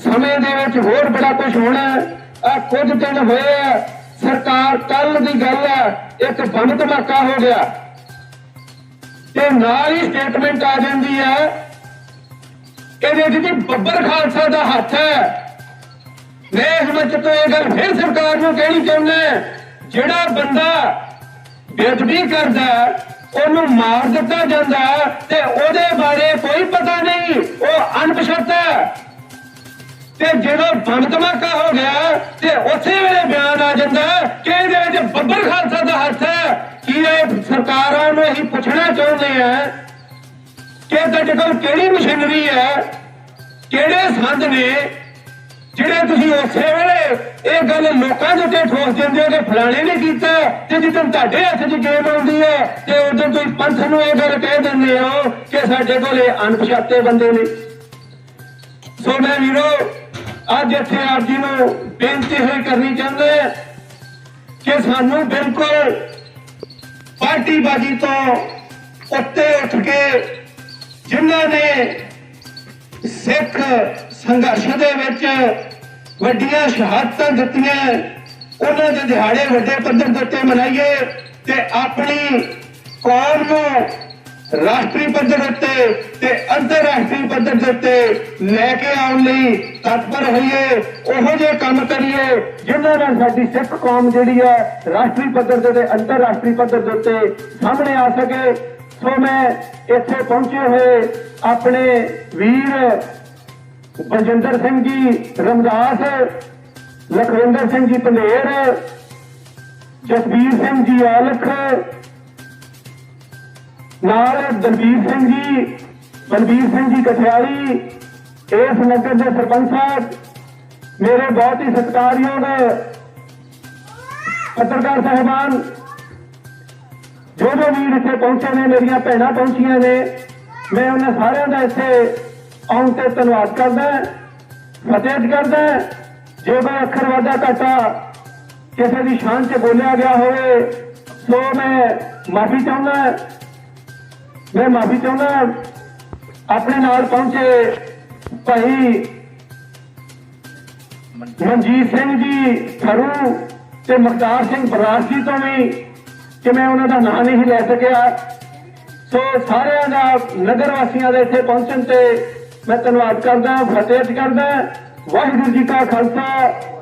ਸਮੇਂ ਦੇ ਵਿੱਚ ਹੋਰ ਬੜਾ ਕੁਝ ਹੋਣਾ। ਆ ਕੁਝ ਦਿਨ ਹੋਏ ਆ, ਸਰਕਾਰ ਕੱਲ ਦੀ ਗੱਲ ਹੈ, ਇੱਕ ਬੰਬ ਧਮਾਕਾ ਹੋ ਗਿਆ ਤੇ ਨਾਲ ਹੀ ਸਟੇਟਮੈਂਟ ਆ ਜਾਂਦੀ ਹੈ ਇਹਦੇ ਵਿੱਚ ਬੱਬਰ ਖਾਲਸਾ ਦਾ ਹੱਥ ਹੈ। ਮੈਂ ਹੁਣ ਤੋਂ ਇਹ ਗੱਲ ਫਿਰ ਸਰਕਾਰ ਨੂੰ ਕਹਿਣੀ ਚਾਹੁੰਦਾ, ਜਿਹੜਾ ਬੰਦਾ ਬੇਅਦਬੀ ਕਰਦਾ ਉਹਨੂੰ ਮਾਰ ਦਿੱਤਾ ਜਾਂਦਾ ਤੇ ਉਹਦੇ ਬਾਰੇ ਕੋਈ ਪਤਾ ਨਹੀਂ, ਉਹ ਅਣਪਛਾਤਾ ਤੇ ਜਦੋਂ ਬੰਬ ਧਮਾਕਾ ਹੋ ਗਿਆ ਤੇ ਉਸੇ ਵੇਲੇ ਬਿਆਨ ਆ ਜਾਂਦਾ ਕਿ ਇਹਦੇ ਵਿੱਚ ਬੱਬਰ ਖਾਲਸਾ ਦਾ ਹੱਥ ਹੈ। ਕੀ ਇਹ ਸਰਕਾਰਾਂ ਨੂੰ ਅਸੀਂ ਪੁੱਛਣਾ ਚਾਹੁੰਦੇ ਆ कि तुहाडे कोल किहड़ी मशीनरी है, किहड़े संद ने ਜਿਹੜੇ ਤੁਸੀਂ ਉਸੇ ਵੇਲੇ ਇਹ ਗੱਲ ਲੋਕਾਂ ਦੇ ਉੱਤੇ ਠੋਕ ਦਿੰਦੇ ਹੋ ਕਿ ਫਲਾਣੇ ਨੇ ਕੀਤਾ, ਤੇ ਜਦੋਂ ਤੁਹਾਡੇ ਹੱਥ 'ਚ ਗੇਮ ਆਉਂਦੀ ਹੈ ਤੇ ਉਦੋਂ ਤੁਸੀਂ ਪੰਥ ਨੂੰ ਇਹ ਗੱਲ ਕਹਿ ਦਿੰਦੇ ਹੋ ਕਿ ਸਾਡੇ ਕੋਲ ਇਹ ਅਣਪਛਾਤੇ ਬੰਦੇ ਨੇ। ਸੋ ਮੈਂ ਵੀਰੋ ਅੱਜ ਇੱਥੇ ਆਪ ਜੀ ਨੂੰ ਬੇਨਤੀ ਹੋਈ ਕਰਨੀ ਚਾਹੁੰਦਾ ਕਿ ਸਾਨੂੰ ਬਿਲਕੁਲ ਪਾਰਟੀਬਾਜ਼ੀ ਤੋਂ ਉੱਤੇ ਉੱਠ ਕੇ ਜਿਨ੍ਹਾਂ ਨੇ ਸਿੱਖ ਸੰਘਰਸ਼ ਦੇ ਵਿੱਚ ਵੱਡੀਆਂ ਸ਼ਹਾਦਤਾਂ ਦਿੱਤੀਆਂ ਉਹਨਾਂ ਦੇ ਦਿਹਾੜੇ ਵੱਡੇ ਪੱਧਰ ਦੇ ਉੱਤੇ ਮਨਾਈਏ ਤੇ ਆਪਣੀ ਕੌਮ ਨੂੰ ਰਾਸ਼ਟਰੀ ਪੱਧਰ ਉੱਤੇ ਤੇ ਅੰਤਰਰਾਸ਼ਟਰੀ ਪੱਧਰ ਦੇ ਉੱਤੇ ਲੈ ਕੇ ਆਉਣ ਲਈ ਤਤਪਰ ਹੋਈਏ। ਉਹੋ ਜਿਹੇ ਕੰਮ ਕਰੀਏ ਜਿਨ੍ਹਾਂ ਨਾਲ ਸਾਡੀ ਸਿੱਖ ਕੌਮ ਜਿਹੜੀ ਹੈ ਰਾਸ਼ਟਰੀ ਪੱਧਰ ਦੇ ਤੇ ਅੰਤਰਰਾਸ਼ਟਰੀ ਪੱਧਰ ਦੇ ਉੱਤੇ ਸਾਹਮਣੇ ਆ ਸਕੇ। ਸੋ ਮੈਂ ਇੱਥੇ ਪਹੁੰਚੇ ਹੋਏ ਆਪਣੇ ਵੀਰ ਬਲਜਿੰਦਰ ਸਿੰਘ ਜੀ ਰਮਦਾਸ, ਲਖਵਿੰਦਰ ਸਿੰਘ ਜੀ ਪੰਧੇਰ, ਜਸਵੀਰ ਸਿੰਘ ਜੀ ਔਲਖ, ਨਾਲ ਦਲਬੀਰ ਸਿੰਘ ਜੀ, ਬਲਬੀਰ ਸਿੰਘ ਜੀ ਕਠਿਆਲੀ, ਇਸ ਨਗਰ ਦੇ ਸਰਪੰਚ ਸਾਹਿਬ, ਮੇਰੇ ਬਹੁਤ ਹੀ ਸਤਿਕਾਰਯੋਗ ਪੱਤਰਕਾਰ ਸਾਹਿਬਾਨ, ਜੋ ਵੀਰ ਇੱਥੇ ਪਹੁੰਚੇ ਨੇ, ਮੇਰੀਆਂ ਭੈਣਾਂ ਪਹੁੰਚੀਆਂ ਨੇ, ਮੈਂ ਉਹਨਾਂ ਸਾਰਿਆਂ ਦਾ ਇੱਥੇ ਆਉਣ ਤੇ ਧੰਨਵਾਦ ਕਰਦਾ, ਫਤਿਹ ਕਰਦਾ। ਜੇ ਕੋਈ ਅੱਖਰ ਵਾਧਾ ਘਾਟਾ ਕਿਸੇ ਦੀ ਸ਼ਾਨ 'ਚ ਬੋਲਿਆ ਗਿਆ ਹੋਵੇ ਸੋ ਮੈਂ ਮਾਫੀ ਚਾਹੁੰਦਾ। ਮੈਂ ਮਾਫੀ ਚਾਹੁੰਦਾ। ਆਪਣੇ ਨਾਲ ਪਹੁੰਚੇ ਭਾਈ ਮਨਜੀਤ ਸਿੰਘ ਜੀ ਥਰੂ ਤੇ ਮੁਖਤਾਰ ਸਿੰਘ ਬਰਾੜ ਜੀ ਤੋਂ ਵੀ ਕਿ ਮੈਂ ਉਹਨਾਂ ਦਾ ਨਾਂ ਨਹੀਂ ਲੈ ਸਕਿਆ। ਸੋ ਸਾਰਿਆਂ ਦਾ ਨਗਰ ਵਾਸੀਆਂ ਦੇ ਇੱਥੇ ਪਹੁੰਚਣ ਤੇ मैं धन्यवाद करदा, फतेह करदा। वाहिगुरू जी का खालसा,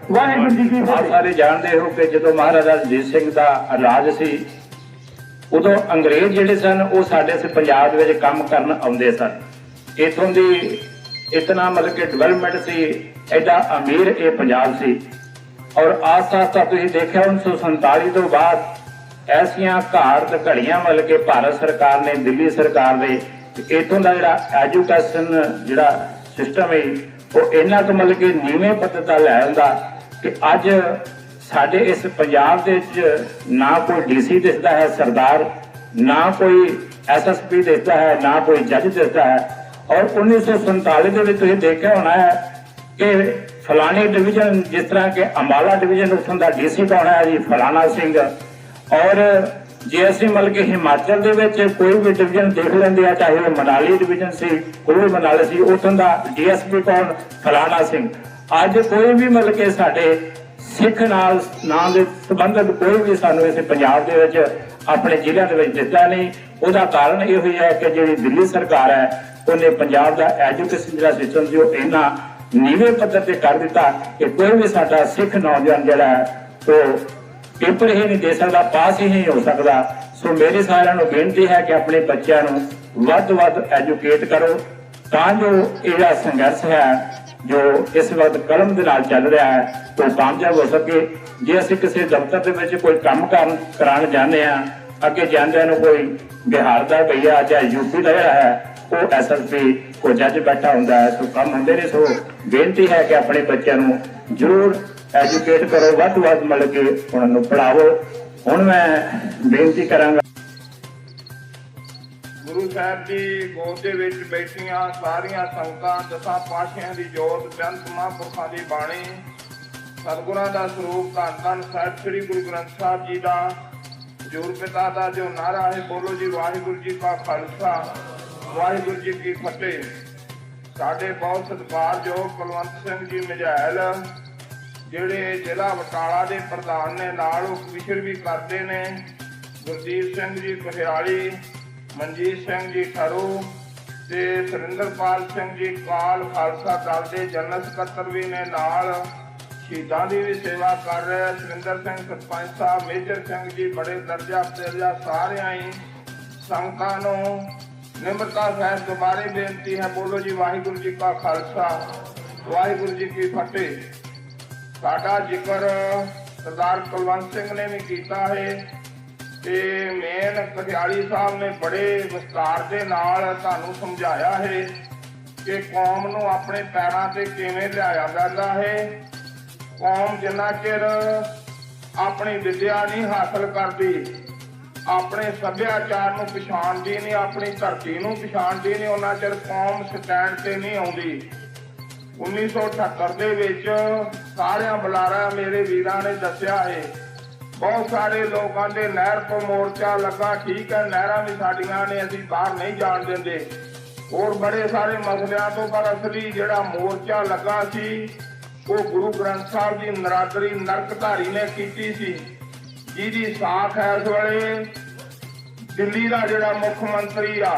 वाहिगुरू जी की फतेह। सारे जानते हो कि जो महाराजा रंजीत सिंह का राज सी उदों अंग्रेज जिहड़े सन वो साडे पंजाब दे विच काम करन आउंदे सन। इत्थों दी इतना मतलब कि डिवेलपमेंट सी, एडा अमीर ये पंजाब सी। और आस्ता आस्ता तुसीं देखिया 1947 तो बाद ऐसियां घाट घड़ियां मतलब कि भारत सरकार ने, दिल्ली सरकार ने इतों का जोड़ा एजुकेशन जोड़ा सिस्टम है वो इन्ना तो मतलब कि नीवें पद्धति का लै आंदा कि अज साडे इस पंजाब दे ना कोई DC दिसदा है सरदार, ना कोई SSP दिसदा है, ना कोई जज दिसदा है। और 1947 के तुसीं देखिया होना है कि फलानी डिवीजन जिस तरह के अंबाला डिवीजन उत्थों का DC कौन है जी फलाना सिंह। और जे असीं मतलब कि हिमाचल दे विच कोई भी डिवीजन देख लेंदे आ, चाहे मनाली डिवीजन सी, कोई मनाली सी, उत्थों दा DSP कौन फलाना सिंह। अज कोई भी मतलब कि साडे सिख नाल नाम दे संबंधित कोई भी सानूं इस पंजाब दे विच अपने जिले दे विच दित्ता नहीं। उहदा कारण इहो ही है कि जिहड़ी दिल्ली सरकार है उन्हें पंजाब दा एजुकेशन जिहड़ा सिस्टम सी ओह इन्ना नीवें पद्धर ते कर दित्ता कि कोई भी साडा सिख नौजवान जिहड़ा है ओह पेपर ही नहीं दे सकता, पास ही नहीं हो सकता। सो मेरी सारिਆਂ ਨੂੰ बेनती है कि अपने बच्चों ਨੂੰ ਵੱਧ ਤੋਂ ਵੱਧ एजुकेट करो ਤਾਂ जो ਇਹ संघर्ष है जो इस वक्त कलम ਦੇ ਨਾਲ ਚੱਲ ਰਿਹਾ है तो कामयाब हो सके। जे ਅਸੀਂ ਕਿਸੇ ਦਫ਼ਤਰ ਦੇ ਵਿੱਚ ਕੋਈ ਕੰਮ ਕਰਾਉਣ ਜਾਂਦੇ ਆ, ਅੱਗੇ ਜਾਂਦਿਆਂ ਨੂੰ ਕੋਈ ਬਿਹਾਰ ਦਾ ਭਈਆ ਜਾਂ यूपी ਦਾ ਜਿਹੜਾ ਹੈ ਉਹ SSP ਕੋਈ ਜੱਜ ਬੈਠਾ ਹੁੰਦਾ ਹੈ, ਸੋ ਕੰਮ ਹੁੰਦੇ ਨੇ। ਸੋ ਬੇਨਤੀ ਹੈ ਕਿ ਆਪਣੇ ਬੱਚਿਆਂ ਨੂੰ ਜ਼ਰੂਰ एजुकेट करो, ਵੱਧ ਤੋਂ ਵੱਧ ਮਿਲ ਕੇ ਉਹਨਾਂ ਨੂੰ ਪੜਾਵੋ। ਹੁਣ ਮੈਂ ਬੇਨਤੀ ਕਰਾਂਗਾ ਗੁਰੂ ਸਾਹਿਬ ਦੀ ਗੋਦ ਦੇ ਵਿੱਚ ਬੈਠੀਆਂ ਸਾਰੀਆਂ ਸੰਗਤਾਂ, ਦਸਾਂ ਪਾਤਸ਼ਾਹਾਂ ਦੀ ਜੋਤ, ਬੇਅੰਤ ਮਹਾਂਪੁਰਖਾਂ ਦੀ ਬਾਣੀ, ਸਤਿਗੁਰਾਂ ਦਾ ਸਰੂਪ, ਧੰਨ ਧੰਨ ਸਾਹਿਬ ਸ੍ਰੀ ਗੁਰੂ ਗ੍ਰੰਥ ਸਾਹਿਬ ਜੀ ਦਾ ਜੋਰ ਪਿਤਾ ਦਾ ਜੋ ਨਾਰਾ ਹੈ, ਬੋਲੋ ਜੀ ਵਾਹਿਗੁਰੂ ਜੀ ਕਾ ਖਾਲਸਾ, ਵਾਹਿਗੁਰੂ ਜੀ ਕੀ ਫਤਿਹ। ਸਾਡੇ ਬਹੁਤ ਸਤਿਕਾਰਯੋਗ ਕੁਲਵੰਤ ਸਿੰਘ ਜੀ ਮਝੈਲ ਜਿਹੜੇ ਜ਼ਿਲ੍ਹਾ ਬਟਾਲਾ ਦੇ ਪ੍ਰਧਾਨ ਨੇ, ਨਾਲ ਉਹ ਕਮਿਸ਼ਨ ਵੀ ਕਰਦੇ ਨੇ, ਗੁਰਦੀਪ ਸਿੰਘ ਜੀ ਕਠਿਆਲੀ, ਮਨਜੀਤ ਸਿੰਘ ਜੀ ਥਰੂ ਤੇ ਸੁਰਿੰਦਰਪਾਲ ਸਿੰਘ ਜੀ ਕਾਲ ਖਾਲਸਾ ਦਲ ਦੇ ਜਨਰਲ ਸਕੱਤਰ ਵੀ ਨੇ, ਨਾਲ ਸ਼ਹੀਦਾਂ ਦੀ ਵੀ ਸੇਵਾ ਕਰ ਰਹੇ ਸੁਰਿੰਦਰ ਸਿੰਘ ਸਰਪੰਚ ਸਾਹਿਬ, ਮੇਜਰ ਸਿੰਘ ਜੀ, ਬੜੇ ਦਰਜਾ ਸਾਰਿਆਂ ਹੀ ਸੰਗਤਾਂ ਨੂੰ ਨਿਮਰਤਾ ਸਹਿਤ ਦੁਬਾਰੇ ਬੇਨਤੀ ਹੈ, ਬੋਲੋ ਜੀ ਵਾਹਿਗੁਰੂ ਜੀ ਕਾ ਖਾਲਸਾ, ਵਾਹਿਗੁਰੂ ਜੀ ਕੀ ਫਤਿਹ। ਸਾਡਾ ਜ਼ਿਕਰ ਸਰਦਾਰ ਕੁਲਵੰਤ ਸਿੰਘ ਨੇ ਵੀ ਕੀਤਾ ਹੈ। ਤੇ ਮੇਨ ਕਠਿਆਲੀ ਸਾਹਿਬ ਨੇ ਬੜੇ ਵਿਸਤਾਰ ਦੇ ਨਾਲ ਤੁਹਾਨੂੰ ਸਮਝਾਇਆ ਹੈ ਕਿ ਕੌਮ ਨੂੰ ਆਪਣੇ ਪੈਰਾਂ ਤੇ ਕਿਵੇਂ ਲਿਆਇਆ ਜਾਂਦਾ ਹੈ। ਕੌਮ ਜਿੰਨਾ ਚਿਰ ਆਪਣੀ ਵਿਦਿਆ ਨਹੀਂ ਹਾਸਲ ਕਰਦੀ, ਆਪਣੇ ਸੱਭਿਆਚਾਰ ਨੂੰ ਪਛਾਣਦੀ ਨਹੀਂ, ਆਪਣੀ ਧਰਤੀ ਨੂੰ ਪਛਾਣਦੀ ਨਹੀਂ, ਉਹਨਾਂ ਚਿਰ ਕੌਮ ਸਟੈਂਡ ਤੇ ਨਹੀਂ ਆਉਂਦੀ। 1978 ਦੇ ਵਿੱਚ ਸਾਰਿਆਂ ਬੁਲਾਰਾ ਮੇਰੇ ਵੀਰਾਂ ਨੇ ਦੱਸਿਆ ਹੈ, ਬਹੁਤ ਸਾਰੇ ਲੋਕਾਂ ਦੇ ਨਹਿਰ ਤੋਂ ਮੋਰਚਾ ਲੱਗਾ, ਠੀਕ ਹੈ, ਨਹਿਰਾਂ ਵੀ ਸਾਡੀਆਂ ਨੇ, ਅਸੀਂ ਬਾਹਰ ਨਹੀਂ ਜਾਣ ਦਿੰਦੇ, ਹੋਰ ਬੜੇ ਸਾਰੇ ਮਸਲਿਆਂ ਤੋਂ, ਪਰ ਅਸਲੀ ਜਿਹੜਾ ਮੋਰਚਾ ਲੱਗਾ ਸੀ ਉਹ ਗੁਰੂ ਗ੍ਰੰਥ ਸਾਹਿਬ ਦੀ ਨਰਾਦਰੀ ਨਰਕਧਾਰੀ ਨੇ ਕੀਤੀ ਸੀ, ਜਿਹਦੀ ਸਾਖ ਇਸ ਵੇਲੇ ਦਿੱਲੀ ਦਾ ਜਿਹੜਾ ਮੁੱਖ ਮੰਤਰੀ ਆ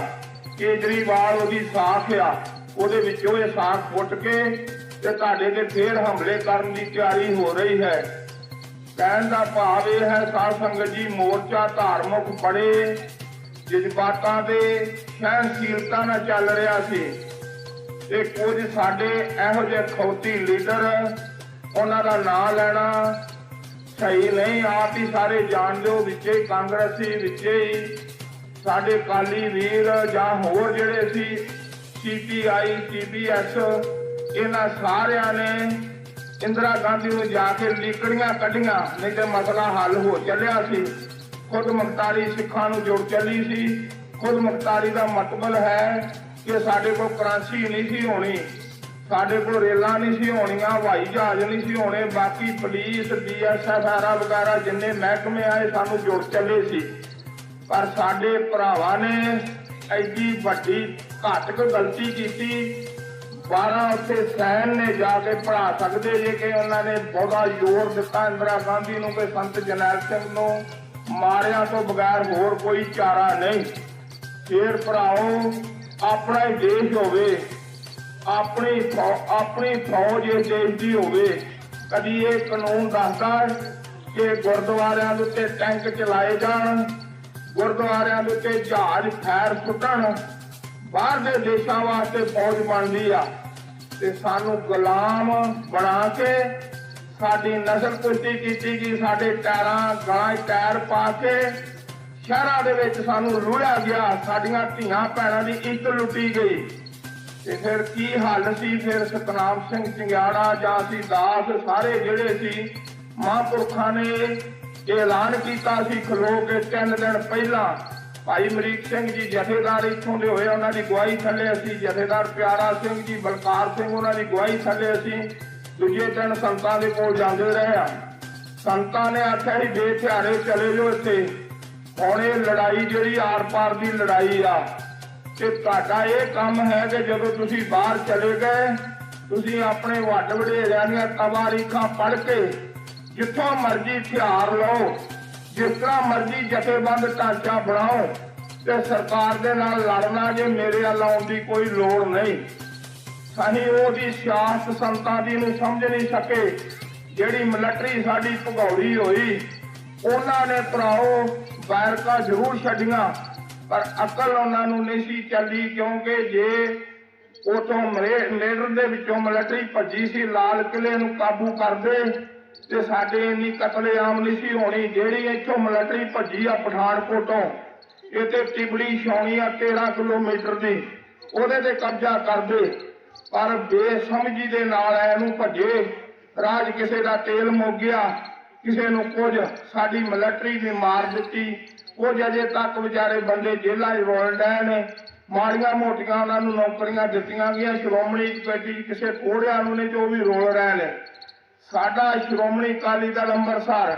ਕੇਜਰੀਵਾਲ ਉਹਦੀ ਸਾਖ ਆ, ਉਹਦੇ ਵਿੱਚੋਂ ਇਹ ਸਾਖ ਪੁੱਟ ਕੇ ਤੇ ਤੁਹਾਡੇ ਤੇ ਫੇਰ ਹਮਲੇ ਕਰਨ ਦੀ ਤਿਆਰੀ ਹੋ ਰਹੀ ਹੈ। ਕਹਿਣ ਦਾ ਭਾਵ ਇਹ ਹੈ ਸਾਧ ਸੰਗਤ ਜੀ, ਮੋਰਚਾ ਧਾਰਮਿਕ ਬੜੇ ਜਜ਼ਬਾਤਾਂ ਦੇ ਸਹਿਣਸ਼ੀਲਤਾ ਨਾਲ ਚੱਲ ਰਿਹਾ ਸੀ ਤੇ ਕੁਝ ਸਾਡੇ ਇਹੋ ਜਿਹੇ ਖੌਤੀ ਲੀਡਰ, ਉਹਨਾਂ ਦਾ ਨਾਂ ਲੈਣਾ ਸਹੀ ਨਹੀਂ, ਆਪ ਹੀ ਸਾਰੇ ਜਾਣਦੇ ਹੋ, ਵਿੱਚੇ ਕਾਂਗਰਸੀ, ਵਿੱਚੇ ਹੀ ਸਾਡੇ ਅਕਾਲੀ ਵੀਰ ਜਾਂ ਹੋਰ ਜਿਹੜੇ ਸੀ CPI CBS, ਇਹਨਾਂ ਸਾਰਿਆਂ ਨੇ ਇੰਦਰਾ ਗਾਂਧੀ ਨੂੰ ਜਾ ਕੇ ਲੀਕੜੀਆਂ ਕੱਢੀਆਂ, ਨਹੀਂ ਤੇ ਮਸਲਾ ਹੱਲ ਹੋ ਚੱਲਿਆ ਸੀ। ਖੁਦ ਮੁਖਤਾਰੀ ਸਿੱਖਾਂ ਨੂੰ ਜੁੜ ਚੱਲੀ ਸੀ। ਖੁਦ ਮੁਖਤਾਰੀ ਦਾ ਮਤਲਬ ਹੈ ਕਿ ਸਾਡੇ ਕੋਲ ਕਰੰਸੀ ਨਹੀਂ ਸੀ ਹੋਣੀ, ਸਾਡੇ ਕੋਲ ਰੇਲਾਂ ਨਹੀਂ ਸੀ ਹੋਣੀਆਂ, ਹਵਾਈ ਜਹਾਜ਼ ਨਹੀਂ ਸੀ ਹੋਣੇ, ਬਾਕੀ ਪੁਲਿਸ BSF ਵਗੈਰਾ ਜਿੰਨੇ ਮਹਿਕਮੇ ਆਏ ਸਾਨੂੰ ਜੁੜ ਚੱਲੇ ਸੀ। ਪਰ ਸਾਡੇ ਭਰਾਵਾਂ ਨੇ ਐਡੀ ਵੱਡੀ ਘਾਤਕ ਗਲਤੀ ਕੀਤੀ। 12 ਉੱਥੇ ਸੈਨ ਨੇ ਜਾ ਕੇ ਪੜਾ ਸਕਦੇ ਜੇ ਕਿ ਉਹਨਾਂ ਨੇ ਬਹੁਤਾ ਜ਼ੋਰ ਦਿੱਤਾ ਇੰਦਰਾ ਗਾਂਧੀ ਨੂੰ ਕਿ ਸੰਤ ਜਰਨੈਲ ਸਿੰਘ ਨੂੰ ਮਾਰਿਆ ਤੋਂ ਬਗੈਰ ਹੋਰ ਕੋਈ ਚਾਰਾ ਨਹੀਂ। ਫੇਰ ਭਰਾਓ, ਆਪਣਾ ਹੀ ਦੇਸ਼ ਹੋਵੇ, ਆਪਣੀ ਫੌਜ ਇਸ ਦੇਸ਼ ਦੀ ਹੋਵੇ। ਕਦੀ ਇਹ ਕਾਨੂੰਨ ਦੱਸਦਾ ਕਿ ਗੁਰਦੁਆਰਿਆਂ ਦੇ ਉੱਤੇ ਟੈਂਕ ਚਲਾਏ ਜਾਣ, ਗੁਰਦੁਆਰਿਆਂ ਦੇ ਉੱਤੇ ਜਹਾਜ਼ ਫੈਰ ਸੁੱਟਣ, ਬਾਹਰ ਦੇ ਦੇਸ਼ਾਂ ਵਾਸਤੇ ਫੌਜ ਬਣਦੀ ਆ ਤੇ ਸਾਨੂੰ ਗੁਲਾਮ ਬਣਾ ਕੇ ਸਾਡੀ ਨਸਲ ਕੁਸ਼ਤੀ ਕੀਤੀ ਗਈ, ਸਾਡੇ ਟਾਇਰਾਂ ਗਲਾਂ 'ਚ ਟਾਇਰ ਪਾ ਕੇ ਸ਼ਹਿਰਾਂ ਦੇ ਵਿੱਚ ਸਾਨੂੰ ਰੋਲਿਆ ਗਿਆ, ਸਾਡੀਆਂ ਧੀਆਂ ਭੈਣਾਂ ਦੀ ਇੱਜ਼ਤ ਲੁੱਟੀ ਗਈ। ਤੇ ਫਿਰ ਕੀ ਹੱਲ ਸੀ? ਫਿਰ ਸਤਨਾਮ ਸਿੰਘ ਚੰਗਿਆੜਾ ਜਾਂ ਅਸੀਂ ਦਾਸ ਸਾਰੇ ਜਿਹੜੇ ਸੀ, ਮਹਾਂਪੁਰਖਾਂ ਨੇ ਐਲਾਨ ਕੀਤਾ ਸੀ ਖਲੋ ਕੇ 3 ਦਿਨ ਪਹਿਲਾਂ। ਭਾਈ ਅਮਰੀਕ ਸਿੰਘ ਜੀ ਜਥੇਦਾਰ ਇੱਥੋਂ ਦੇ ਹੋਏ, ਉਹਨਾਂ ਦੀ ਅਗਵਾਈ ਥੱਲੇ ਅਸੀਂ, ਜਥੇਦਾਰ ਪਿਆਰਾ ਸਿੰਘ ਜੀ, ਬਲਕਾਰ ਸਿੰਘ, ਉਹਨਾਂ ਦੀ ਅਗਵਾਈ ਥੱਲੇ ਅਸੀਂ ਦੂਜੇ ਦਿਨ ਸੰਤਾਂ ਦੇ ਕੋਲ ਜਾਂਦੇ ਰਹੇ ਆ। ਸੰਤਾਂ ਨੇ ਆਖਿਆ ਸੀ ਬੇਥਿਆਰੇ ਚਲੇ ਜਾਓ ਇੱਥੇ, ਹੁਣ ਇਹ ਲੜਾਈ ਜਿਹੜੀ ਆਰ ਪਾਰ ਦੀ ਲੜਾਈ ਆ ਤੇ ਤੁਹਾਡਾ ਇਹ ਕੰਮ ਹੈ ਕਿ ਜਦੋਂ ਤੁਸੀਂ ਬਾਹਰ ਚਲੇ ਗਏ, ਤੁਸੀਂ ਆਪਣੇ ਵੱਡ ਵਡੇਰਿਆਂ ਦੀਆਂ ਤਵਾਰੀਖਾਂ ਪੜ੍ਹ ਕੇ ਜਿੱਥੋਂ ਮਰਜ਼ੀ ਹਥਿਆਰ ਲਓ, ਜਿਸ ਤਰ੍ਹਾਂ ਮਰਜ਼ੀ ਜਥੇਬੰਦ ਢਾਂਚਾ ਬਣਾਓ ਤੇ ਸਰਕਾਰ ਦੇ ਨਾਲ ਲੜਨਾ ਜੇ ਮੇਰੇ ਵੱਲ ਆਉਣ ਦੀ ਕੋਈ ਲੋੜ ਨਹੀਂ। ਅਸੀਂ ਉਹਦੀ ਸਿਆਸਤ ਸੰਤਾਂ ਦੀ ਨੂੰ ਸਮਝ ਨਹੀਂ ਸਕੇ। ਜਿਹੜੀ ਮਿਲਟਰੀ ਸਾਡੀ ਭਗੌੜੀ ਹੋਈ, ਉਹਨਾਂ ਨੇ ਭਰਾਓ ਬੈਰਕਾਂ ਜ਼ਰੂਰ ਛੱਡੀਆਂ ਪਰ ਅਕਲ ਉਹਨਾਂ ਨੂੰ ਨਹੀਂ ਸੀ ਚੱਲੀ, ਕਿਉਂਕਿ ਜੇ ਉਥੋਂ ਮੇਡਰ ਦੇ ਵਿੱਚੋਂ ਮਿਲਟਰੀ ਭੱਜੀ ਸੀ, ਲਾਲ ਕਿਲੇ ਨੂੰ ਕਾਬੂ ਕਰਦੇ ਤੇ ਸਾਡੇ ਇੰਨੀ ਕਤਲੇਆਮ ਨਹੀਂ ਸੀ ਹੋਣੀ। ਜਿਹੜੀ ਇੱਥੋਂ ਮਿਲਟਰੀ ਭੱਜੀ ਆ ਪਠਾਨਕੋਟੋਂ, ਇਹ ਤੇ ਟਿਬੜੀ ਛਾਉਣੀ ਆ 13 ਕਿਲੋਮੀਟਰ ਦੀ, ਉਹਦੇ ਤੇ ਕਬਜ਼ਾ ਕਰਦੇ ਪਰ ਬੇਸਮਝੀ ਦੇ ਨਾਲ ਇਹਨੂੰ ਭੱਜੇ। ਰਾਜ ਕਿਸੇ ਦਾ ਤੇਲ ਮੁੱਕ ਗਿਆ, ਕਿਸੇ ਨੂੰ ਕੁਝ, ਸਾਡੀ ਮਿਲਟਰੀ ਨੇ ਮਾਰ ਦਿੱਤੀ। ਕੁਝ ਅਜੇ ਤੱਕ ਵਿਚਾਰੇ ਬੰਦੇ ਜੇਲ੍ਹਾਂ 'ਚ ਰੋਲ ਡਏ ਨੇ, ਮਾੜੀਆਂ ਮੋਟੀਆਂ ਉਹਨਾਂ ਨੂੰ ਨੌਕਰੀਆਂ ਦਿੱਤੀਆਂ ਗਈਆਂ। ਸ਼੍ਰੋਮਣੀ ਕਮੇਟੀ ਕਿਸੇ ਥੋੜਿਆਂ ਨੂੰ ਨੇ ਜੋ ਵੀ ਰੋਲ ਰਹੇ ਨੇ। ਸਾਡਾ ਸ਼੍ਰੋਮਣੀ ਅਕਾਲੀ ਦਲ ਅੰਮ੍ਰਿਤਸਰ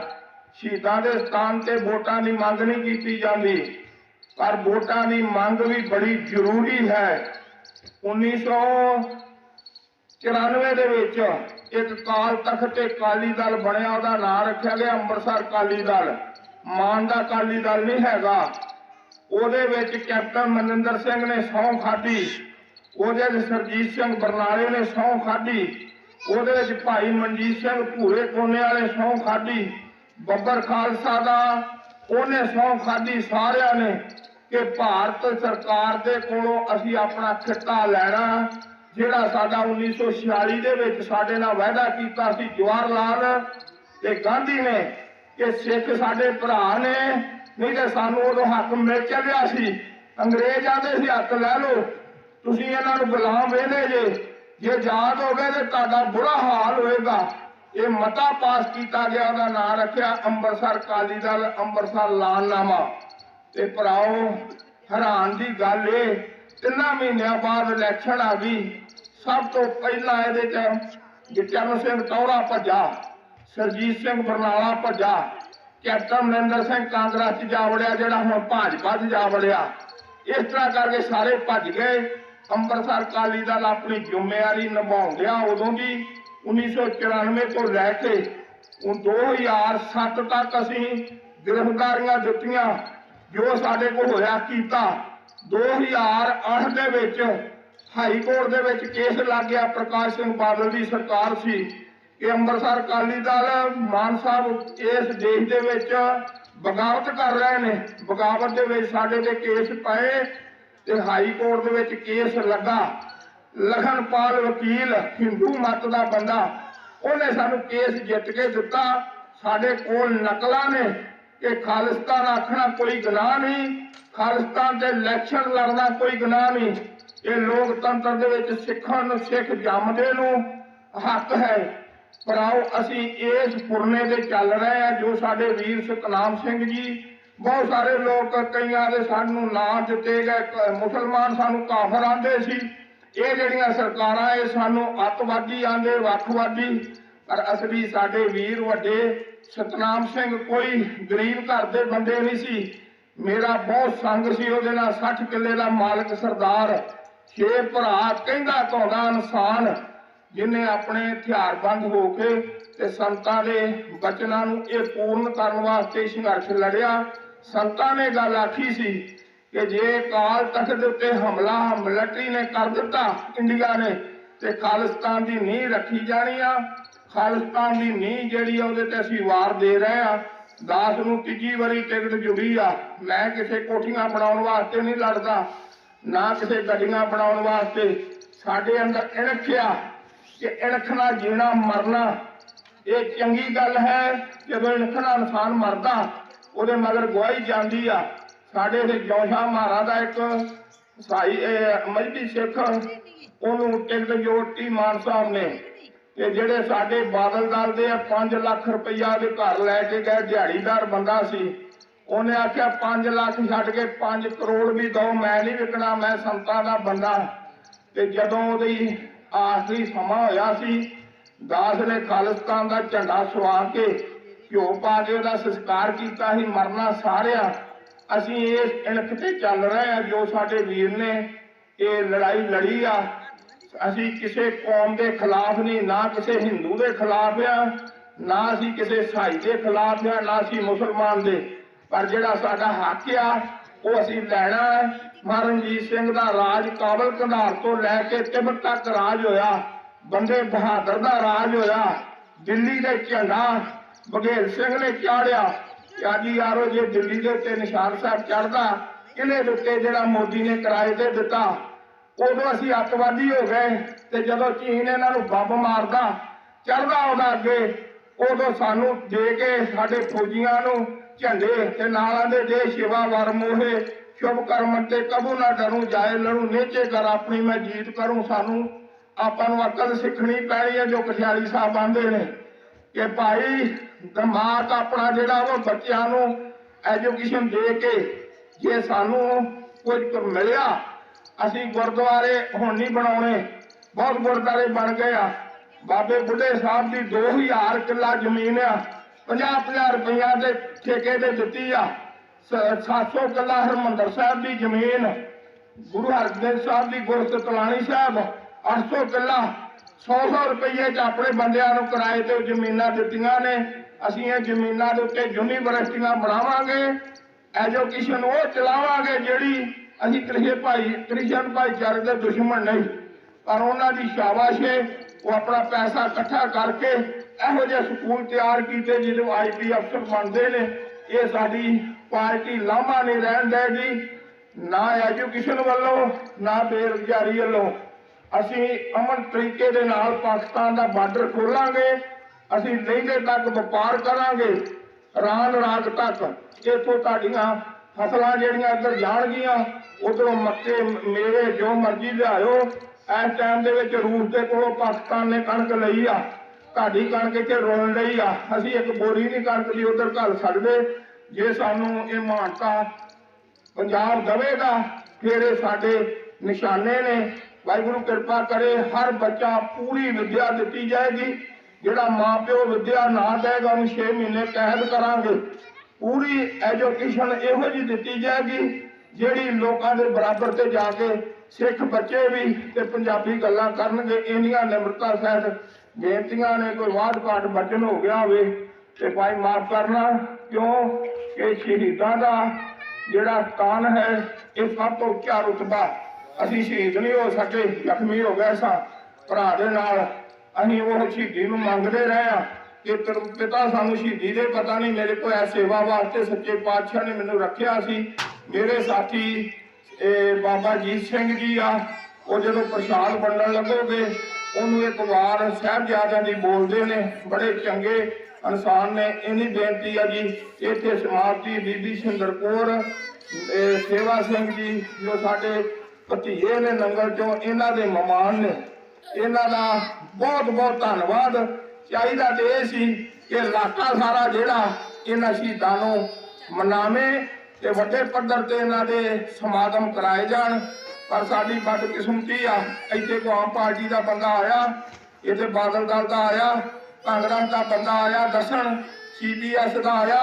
ਸ਼ਹੀਦਾਂ ਦੇ ਸਥਾਨ ਤੇ ਵੋਟਾਂ ਦੀ ਮੰਗ ਨਹੀਂ ਕੀਤੀ ਜਾਂਦੀ, ਪਰ ਵੋਟਾਂ ਦੀ ਮੰਗ ਵੀ ਬੜੀ ਜ਼ਰੂਰੀ ਹੈ। 1994 ਦੇ ਵਿੱਚ ਇੱਕ ਅਕਾਲ ਤਖਤ ਤੇ ਅਕਾਲੀ ਦਲ ਬਣਿਆ, ਉਹਦਾ ਨਾਂ ਰੱਖਿਆ ਗਿਆ ਅੰਮ੍ਰਿਤਸਰ ਅਕਾਲੀ ਦਲ। ਮਾਨ ਦਾ ਅਕਾਲੀ ਦਲ ਨਹੀਂ ਹੈਗਾ। ਉਹਦੇ ਵਿੱਚ ਕੈਪਟਨ ਮਨਿੰਦਰ ਸਿੰਘ ਨੇ ਸਹੁੰ ਖਾਧੀ, ਉਹਦੇ ਵਿੱਚ ਸਰਜੀਤ ਸਿੰਘ ਬਰਨਾਲੇ ਨੇ ਸਹੁੰ ਖਾਧੀ, ਉਹਦੇ ਵਿੱਚ ਭਾਈ ਮਨਜੀਤ ਸਿੰਘ ਭੂਰੇ ਕੋਨੇ ਵਾਲੇ ਸਹੁੰ ਖਾਧੀ, ਬੱਬਰ ਖਾਲਸਾ ਦਾ ਉਹਨੇ ਸਹੁੰ ਖਾਧੀ, ਸਾਰਿਆਂ ਨੇ ਕਿ ਭਾਰਤ ਸਰਕਾਰ ਦੇ ਕੋਲੋਂ ਅਸੀਂ ਆਪਣਾ ਖਿੱਤਾ ਲੈਣਾ, ਜਿਹੜਾ ਸਾਡਾ 1946 ਦੇ ਵਿੱਚ ਸਾਡੇ ਨਾਲ ਵਾਅਦਾ ਕੀਤਾ ਸੀ ਜਵਾਹਰ ਲਾਲ ਤੇ ਗਾਂਧੀ ਨੇ ਕਿ ਸਿੱਖ ਸਾਡੇ ਭਰਾ ਨੇ नहीं तो सानू उदों हक मिल चलिया सी। अंग्रेज आते सी हक लै लो, तुसीं इन्हां नूं गुलाम वेंदे जे आजाद हो गए तो तुहाडा बुरा हाल होएगा। ये मता पास किया गया, ਉਹਦਾ ਨਾਂ रखिया ਅੰਮ੍ਰਿਤਸਰ अकाली दल ਅੰਮ੍ਰਿਤਸਰ ਲਾਲਨਾਮਾ। ते भराओ हैरान की गल ये 3 महीनों बाद इलैक्शन आ गई। सब तो पहला ये गुरचरण सिंह टौहरा भजा, सरजीत सिंह बरनाला भजा, कैप्टन अमरिंदर सिंह कांग्रेस च जा वड़िया, जोड़ा हुण भाजपा च जा वड़िया। इस तरह करके सारे भज गए। ਅੰਮ੍ਰਿਤਸਰ अकाली दल अपनी जिम्मेवारी निभाउंदिया उदों की 1994 तो लैके 2007 तक असीं गिरफ्तारियां दित्तियां। जो साडे कोल होया कीता। 2008 दे विच high court they which case लग गया। प्रकाश सिंह बादल की सरकार सी कि ਅੰਮ੍ਰਿਤਸਰ अकाली दल मान साहब इस देश दे विच बगावत कर रहे ने। बगावत दे विच साडे ते केस पाए ते high court they which case लगा। लखनपाल वकील हिंदू मत का बंदा, उन्हें सानू केस जित के दिता। साडे कोल नकलां ने कि खालिस्तान आखना कोई गुनाह नहीं, खालिस्तान से इलैक्शन लड़ना कोई गुनाह नहीं। ये लोकतंत्र दे विच सिखां नूं सिख जमदे नूं हक है। पर आओ असीं इस फुरने दे चल रहे हैं। जो साडे वीर सतनाम सिंह जी, बहुत सारे लोग कईयां दे सानू नाम दिते गए। मुसलमान सानू काफर आंदे सी। ये जिहड़ियां सरकारां ये सानू अतवादी आंदे, वखवादी। पर असली साडे वीर वड्डे सतनाम सिंह कोई गरीब घर दे बंदे नहीं सी। मेरा बहुत संग सी उहदे नाल। 60 किले का मालक सरदार, 6 भरा, कहंदा कौंदा इंसान, जिन्हें अपने हथियारबंद होके ते संतां दे बचनां नूं ये पूर्ण करन वास्ते संघर्ष लड़िया। संतां ने गल आखी सी कि जे अकाल तख्त दे उत्ते हमला मिलिटरी ने कर दिता, इंडिया ने, ते खालिस्तान की नींह रखी जानी आ। खालिस्तान की नींह जिहड़ी उहदे ते असीं वार दे रहे आ। दास नूं 3जी वारी टिकट जुड़ी आ। मैं किसी कोठियां बनाउण वास्ते नहीं लड़दा, ना किसी गड्डियां बनाउण वास्ते। साडे अंदर इणख आ कि इणख नाल जीना मरना ये चंगी गल है। जदों इणख नाल इंसान मरदा ਉਹਦੇ मगर गवाही जाती आ। साढ़े इत्थे जौशा महाराज का एक साई मजहबी सिख उन्होंने टिकट जोड़ती मान साहब ने। ते जेडे साडे बादल दल दे 5 लाख रुपया दे घर लैके गए, दिहाड़ीदार बंदा सी। उन्हें आख्या 5 लाख छड्ड के 5 करोड़ भी दो, मैं नहीं विकना, मैं संतां दा बंदा। ते जदों उहदी आखिरी समा होया सी, दास ने खालिस्तान का झंडा सवा के घ्यो पा के उहदा संस्कार कीता ही। मरना सारिया असीं इस इणख ते चल रहे हैं। जो साडे वीर ने ये लड़ाई लड़ी आ, असीं किसी कौम के खिलाफ नहीं, ना किसी हिंदू के खिलाफ आ, ना असीं किसी ईसाई के खिलाफ आ, ना असीं मुसलमान दे। पर जिहड़ा साडा हक आ वो असीं लैना है। महाराजा रणजीत सिंह दा राज काबल कंधार तो लैके तिब्बत तक राज होया। बंदे बहादुर दा राज होया। दिल्ली दे झंडा बघेल सिंह ने चाढ़िया। अज यारो जे दिल्ली के उत्ते निशान साहब चढ़दा, किले दे उत्ते जिहड़ा मोदी ने किराए ते दिता, उदों असीं अतवादी हो गए। ते जदों चीन इन्हां नूं बंब मारदा चढ़दा उहदा अगे, उदों सानू दे के साडे फौजियां नूं झंडे ते नाल आंदे जे शिवा वर मोहे शुभ कर्म ते कबू ना डरूं, जाए लड़ू नेचे कर अपनी मैं जीत करूं। सानू आपां नूं अकल सिखनी पैनी है। जो कठियाली साहब आंदे ने कि भाई दिमाग अपना जिहड़ा वो बच्चों नूं एजुकेशन दे के जे सानू कुछ मिलिया, असीं गुरुद्वारे हुण नहीं बनाउणे, बहुत गुरुद्वारे बन गए आ। बाबे बुढ़े साहब की 2000 किला जमीन आ, 50-50 रुपया के ठेके ते दित्ती आ। 700 किला हरमंदर साहब की जमीन, गुरु हरगोबिंद साहब की गुरसत तलाणी साहब 800 किला 100 रुपये च अपने बंदियां नूं किराए ते जमीनां दित्तियां ने। असीं ये जमीनां दे उत्ते यूनीवर्सिटियां बनावांगे, एजुकेशन वो चलावांगे जिहड़ी असीं क्रिश्चन भाईचारे दे दुश्मन नहीं। पर उन्हां दी शाबाश है, वो अपना पैसा इकट्ठा करके इहो जिहे स्कूल तैयार कीते जिहदे IP अफसर बनदे ने। ये साडी पार्टी लांभा नहीं रहन देगी, ना एजुकेशन वालों ना बेरोजगारी वालों। असीं अमन तरीके दे नाल पाकिस्तान दा बार्डर खोलांगे, असीं लहिंदे तक व्यापार करांगे। ਰਾਤ ਰਾਤ ਤੱਕ ਇੱਥੋਂ ਤੁਹਾਡੀਆਂ ਫਸਲਾਂ ਜਿਹੜੀਆਂ ਇੱਧਰ ਜਾਣਗੀਆਂ, ਉਧਰੋਂ ਮੱਕੇ ਮੇਰੇ ਜੋ ਮਰਜ਼ੀ ਲਿਆਇਓ। ਇਸ ਟਾਈਮ ਦੇ ਵਿੱਚ ਰੂਸ ਦੇ ਕੋਲੋਂ ਪਾਕਿਸਤਾਨ ਨੇ ਕਣਕ ਲਈ ਆ, ਤੁਹਾਡੀ ਕਣਕ ਇੱਥੇ ਰੋਣ ਲਈ ਆ। ਅਸੀਂ ਇੱਕ ਬੋਰੀ ਨਹੀਂ ਕਣਕ ਦੀ ਉਧਰ ਘੱਲ ਸਕਦੇ। ਜੇ ਸਾਨੂੰ ਇਹ ਮਾਨਤਾ ਪੰਜਾਬ ਦਵੇਗਾ ਫਿਰ ਇਹ ਸਾਡੇ ਨਿਸ਼ਾਨੇ ਨੇ। ਵਾਹਿਗੁਰੂ ਕਿਰਪਾ ਕਰੇ, ਹਰ ਬੱਚਾ ਪੂਰੀ ਵਿੱਦਿਆ ਦਿੱਤੀ ਜਾਏਗੀ। ਜਿਹੜਾ ਮਾਂ ਪਿਓ ਵਿੱਦਿਆ ਨਾ ਦੇਗਾ ਉਹਨੂੰ 6 ਮਹੀਨੇ ਕੈਦ ਕਰਾਂਗੇ। ਪੂਰੀ ਐਜੂਕੇਸ਼ਨ ਇਹੋ ਜਿਹੀ ਦਿੱਤੀ ਜਾਏਗੀ ਜਿਹੜੀ ਲੋਕਾਂ ਦੇ ਬਰਾਬਰ ਤੇ ਜਾ ਕੇ ਸਿੱਖ ਬੱਚੇ ਵੀ ਤੇ ਪੰਜਾਬੀ ਗੱਲਾਂ ਕਰਨਗੇ। ਇੰਨੀਆਂ ਨਿਮਰਤਾ ਸਹਿਤ ਬੇਨਤੀਆਂ ਨੇ। ਕੋਈ ਵਾਧ ਘਾਟ ਬਚਨ ਹੋ ਗਿਆ ਹੋਵੇ ਤੇ ਭਾਈ ਮਾਫ ਕਰਨਾ, ਕਿਉਂ ਕਿ ਸ਼ਹੀਦਾਂ ਦਾ ਜਿਹੜਾ ਸਥਾਨ ਹੈ ਇਹ ਸਭ ਤੋਂ ਉੱਚਾ ਰੁਤਬਾ। ਅਸੀਂ ਸ਼ਹੀਦ ਨਹੀਂ ਹੋ ਸਕੇ, ਜ਼ਖਮੀ ਹੋ ਗਏ ਸਾਂ ਭਰਾ ਦੇ ਨਾਲ। ਅਸੀਂ ਉਹ ਸ਼ਹੀਦੀ ਨੂੰ ਮੰਗਦੇ ਰਹੇ ਹਾਂ ਕਿ ਪਿਤਾ ਸਾਨੂੰ ਸ਼ਹੀਦੀ ਦੇ ਪਤਾ ਨਹੀਂ ਮੇਰੇ ਕੋਲ ਸੇਵਾ ਵਾਸਤੇ ਸੱਚੇ ਪਾਤਸ਼ਾਹ ਨੇ ਮੈਨੂੰ ਰੱਖਿਆ ਸੀ। ਮੇਰੇ ਸਾਥੀ ਬਾਬਾ ਜੀਤ ਸਿੰਘ ਜੀ ਆ, ਉਹ ਜਦੋਂ ਪ੍ਰਸ਼ਾਦ ਵੰਡਣ ਲੱਗੋਗੇ ਉਹਨੂੰ ਇੱਕ ਵਾਰ ਸਾਹਿਬਜ਼ਾਦਿਆਂ ਦੀ ਬੋਲਦੇ ਨੇ, ਬੜੇ ਚੰਗੇ ਇਨਸਾਨ ਨੇ। ਇੰਨੀ ਬੇਨਤੀ ਆ ਜੀ ਇੱਥੇ ਸਮਾਪਤੀ ਬੀਬੀ ਸਿੰਦਰ ਕੌਰ ਸੇਵਾ ਸਿੰਘ ਜੀ ਜੋ ਸਾਡੇ ਭਤੀਜੇ ਨੇ ਨੰਗਲ ਚੋਂ, ਇਹਨਾਂ ਦੇ ਮਹਿਮਾਨ ਨੇ। ਇਹਨਾਂ ਦਾ ਬਹੁਤ ਬਹੁਤ ਧੰਨਵਾਦ। ਚਾਹੀਦਾ ਤੇ ਇਹ ਸੀ ਕਿ ਇਲਾਕਾ ਸਾਰਾ ਜਿਹੜਾ ਇਹਨਾਂ ਸ਼ਹੀਦਾਂ ਨੂੰ ਮਨਾਵੇ ਤੇ ਵੱਡੇ ਪੱਧਰ ਤੇ ਇਹਨਾਂ ਦੇ ਸਮਾਗਮ ਕਰਾਏ ਜਾਣ। ਪਰ ਸਾਡੀ ਬਦਕਿਸਮਤੀ ਆ, ਇੱਥੇ ਕੋਈ ਆਮ ਪਾਰਟੀ ਦਾ ਬੰਦਾ ਆਇਆ, ਇੱਥੇ ਬਾਦਲ ਦਲ ਦਾ ਆਇਆ, ਕਾਂਗਰਸ ਦਾ ਬੰਦਾ ਆਇਆ ਦੱਸਣ, CPS ਦਾ ਆਇਆ।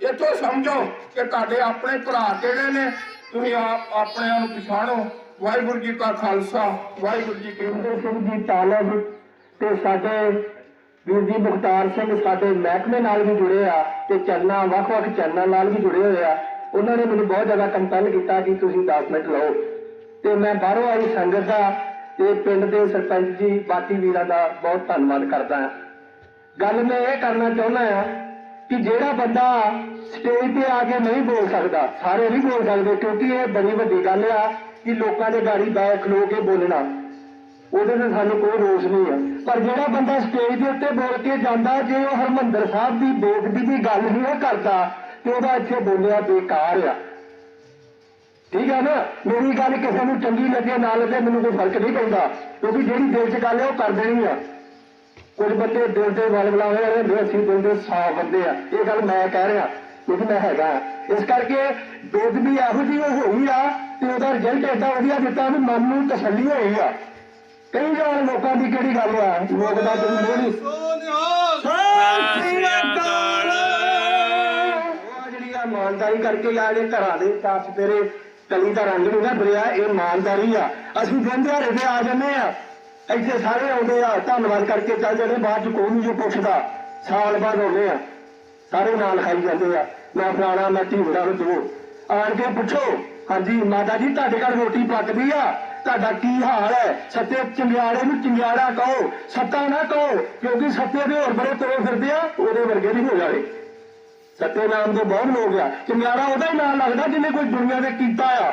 ਇੱਥੋਂ ਸਮਝੋ ਕਿ ਤੁਹਾਡੇ ਆਪਣੇ ਭਰਾ ਕਿਹੜੇ ਨੇ, ਤੁਸੀਂ ਆਪਣਿਆਂ ਨੂੰ ਪਛਾਣੋ। ਵਾਹਿਗੁਰੂ ਜੀ ਕਾ ਖਾਲਸਾ, ਵਾਹਿਗੁਰੂ ਜੀ ਕੀ ਫਤਿਹ। ਸਿੰਘ ਜੀ ਤਾਲਬ ਤੇ ਸਾਡੇ ਵੀਰ ਜੀ ਮੁਖਤਾਰ ਸਿੰਘ ਸਾਡੇ ਮਹਿਕਮੇ ਨਾਲ ਵੀ ਜੁੜੇ ਆ ਤੇ ਚੈਨਲਾਂ ਵੱਖ-ਵੱਖ ਚੈਨਲਾਂ ਨਾਲ ਵੀ ਜੁੜੇ ਹੋਏ ਆ। ਉਹਨਾਂ ਨੇ ਮੈਨੂੰ ਬਹੁਤ ਜ਼ਿਆਦਾ ਕੰਪੈਲ ਕੀਤਾ ਕਿ ਤੁਸੀਂ 10 ਮਿੰਟ ਲਓ ਤੇ ਮੈਂ ਬਾਹਰੋਂ ਆਈ ਸੰਗਤ ਦਾ ਤੇ ਪਿੰਡ ਦੇ ਸਰਪੰਚ ਜੀ ਬਾਕੀ ਵੀਰਾਂ ਦਾ ਬਹੁਤ ਧੰਨਵਾਦ ਕਰਦਾ ਹਾਂ। ਗੱਲ ਮੈਂ ਇਹ ਕਰਨਾ ਚਾਹੁੰਦਾ ਆ ਕਿ ਜਿਹੜਾ ਬੰਦਾ ਸਟੇਜ ਤੇ ਆ ਕੇ ਨਹੀਂ ਬੋਲ ਸਕਦਾ, ਸਾਰੇ ਨਹੀਂ ਬੋਲ ਸਕਦੇ, ਕਿਉਂਕਿ ਇਹ ਬੜੀ ਵੱਡੀ ਗੱਲ ਆ ਕਿ ਲੋਕਾਂ ਦੇ ਗਾੜੀ ਬੈਠ ਖਲੋ ਕੇ ਬੋਲਣਾ, ਉਹਦੇ ਤੇ ਸਾਨੂੰ ਕੋਈ ਰੋਸ ਨਹੀਂ ਹੈ। ਪਰ ਜਿਹੜਾ ਬੰਦਾ ਸਟੇਜ ਦੇ ਉੱਤੇ ਬੋਲ ਕੇ ਜਾਂਦਾ, ਜੇ ਉਹ ਹਰਮੰਦਰ ਸਾਹਿਬ ਦੀ ਬੇਇੱਜ਼ਤੀ ਦੀ ਗੱਲ ਨਹੀਂ ਉਹ ਕਰਦਾ ਤੇ ਉਹਦਾ ਇੱਥੇ ਬੋਲਿਆ ਬੇਕਾਰ ਆ। ਠੀਕ ਹੈ ਨਾ, ਮੇਰੀ ਗੱਲ ਕਿਸੇ ਨੂੰ ਚੰਗੀ ਲੱਗੇ ਨਾ ਲੱਗੇ ਮੈਨੂੰ ਕੋਈ ਫਰਕ ਨਹੀਂ ਪੈਂਦਾ, ਕਿਉਂਕਿ ਜਿਹੜੀ ਦਿਲ 'ਚ ਗੱਲ ਹੈ ਉਹ ਕਰ ਦੇਣੀ ਆ। ਕੁਝ ਬੰਦੇ ਦਿਲ ਦੇ ਵੱਲ ਬੁਲਾਵੇ ਹੁੰਦੇ, ਅਸੀਂ ਦਿਲ ਦੇ ਸਾਫ਼ ਬੰਦੇ ਆ। ਇਹ ਗੱਲ ਮੈਂ ਕਹਿ ਰਿਹਾ ਕਿਉਂਕਿ ਮੈਂ ਹੈਗਾ। ਇਸ ਕਰਕੇ ਬੇਅਦਬੀ ਇਹੋ ਜਿਹੀ ਹੋਈ ਆ ਤੇ ਉਹਦਾ ਰਿਜ਼ਲਟ ਏਡਾ ਵਧੀਆ ਦਿੱਤਾ ਵੀ ਮਨ ਨੂੰ ਤਸੱਲੀ ਹੋਈ ਆ। ਕਈ ਜਾਣ ਲੋਕਾਂ ਦੀ ਕਿਹੜੀ ਗੱਲ ਆ, ਲੋਕ ਦਾ ਜਿਹੜੀ ਇਮਾਨਦਾਰੀ ਕਰਕੇ ਆ ਜਿਹੜੇ ਘਰਾਂ ਦੇ ਸਾਫ ਤੇਰੇ ਕਲੀ ਦਾ ਰੰਗ ਨਹੀਂ ਨਾ ਬਰਿਆ, ਇਹ ਇਮਾਨਦਾਰੀ ਆ। ਅਸੀਂ ਦਿਨ ਦਿਹਾੜੇ ਤੇ ਆ ਜਾਂਦੇ ਆ, ਇੱਥੇ ਸਾਰੇ ਆਉਂਦੇ ਆ, ਧੰਨਵਾਦ ਕਰਕੇ ਚੱਲ ਜਾਂਦੇ, ਬਾਅਦ ਚ ਕੋਈ ਨਹੀਂ ਜੋ ਪੁੱਛਦਾ। ਸਾਲ ਬਾਅਦ ਆਉਂਦੇ ਆ, ਸਾਰੇ ਨਾਲ ਖਾਈ ਜਾਂਦੇ ਆ, ਮੈਂ ਫਲਾਣਾ ਮੈਂ ਢੀਵੜਾ ਨੂੰ ਦੋ ਆਣ ਕੇ ਪੁੱਛੋ, ਹਾਂਜੀ ਮਾਤਾ ਜੀ ਤੁਹਾਡੇ ਘਰ ਰੋਟੀ ਪੱਕਦੀ ਆ, ਤੁਹਾਡਾ ਕੀ ਹਾਲ ਹੈ? ਸੱਤੇ ਚੰਗਿਆੜੇ ਨੂੰ ਚੰਗਿਆੜਾ ਕਹੋ, ਸੱਤਾ ਨਾ ਕਹੋ, ਕਿਉਂਕਿ ਸੱਤੇ ਦੇ ਹੋਰ ਬੜੇ ਤੁਰੇ ਫਿਰਦੇ ਆ, ਉਹਦੇ ਵਰਗੇ ਨਹੀਂ ਹੋ ਜਾਵੇ। ਸੱਤੇ ਨਾਮ ਦੇ ਬਹੁਤ ਲੋਕ ਆ, ਚੰਗਿਆੜਾ ਉਹਦਾ ਹੀ ਨਾਮ ਲੱਗਦਾ ਜਿਹਨੇ ਕੋਈ ਦੁਨੀਆ ਦੇ ਕੀਤਾ ਆ।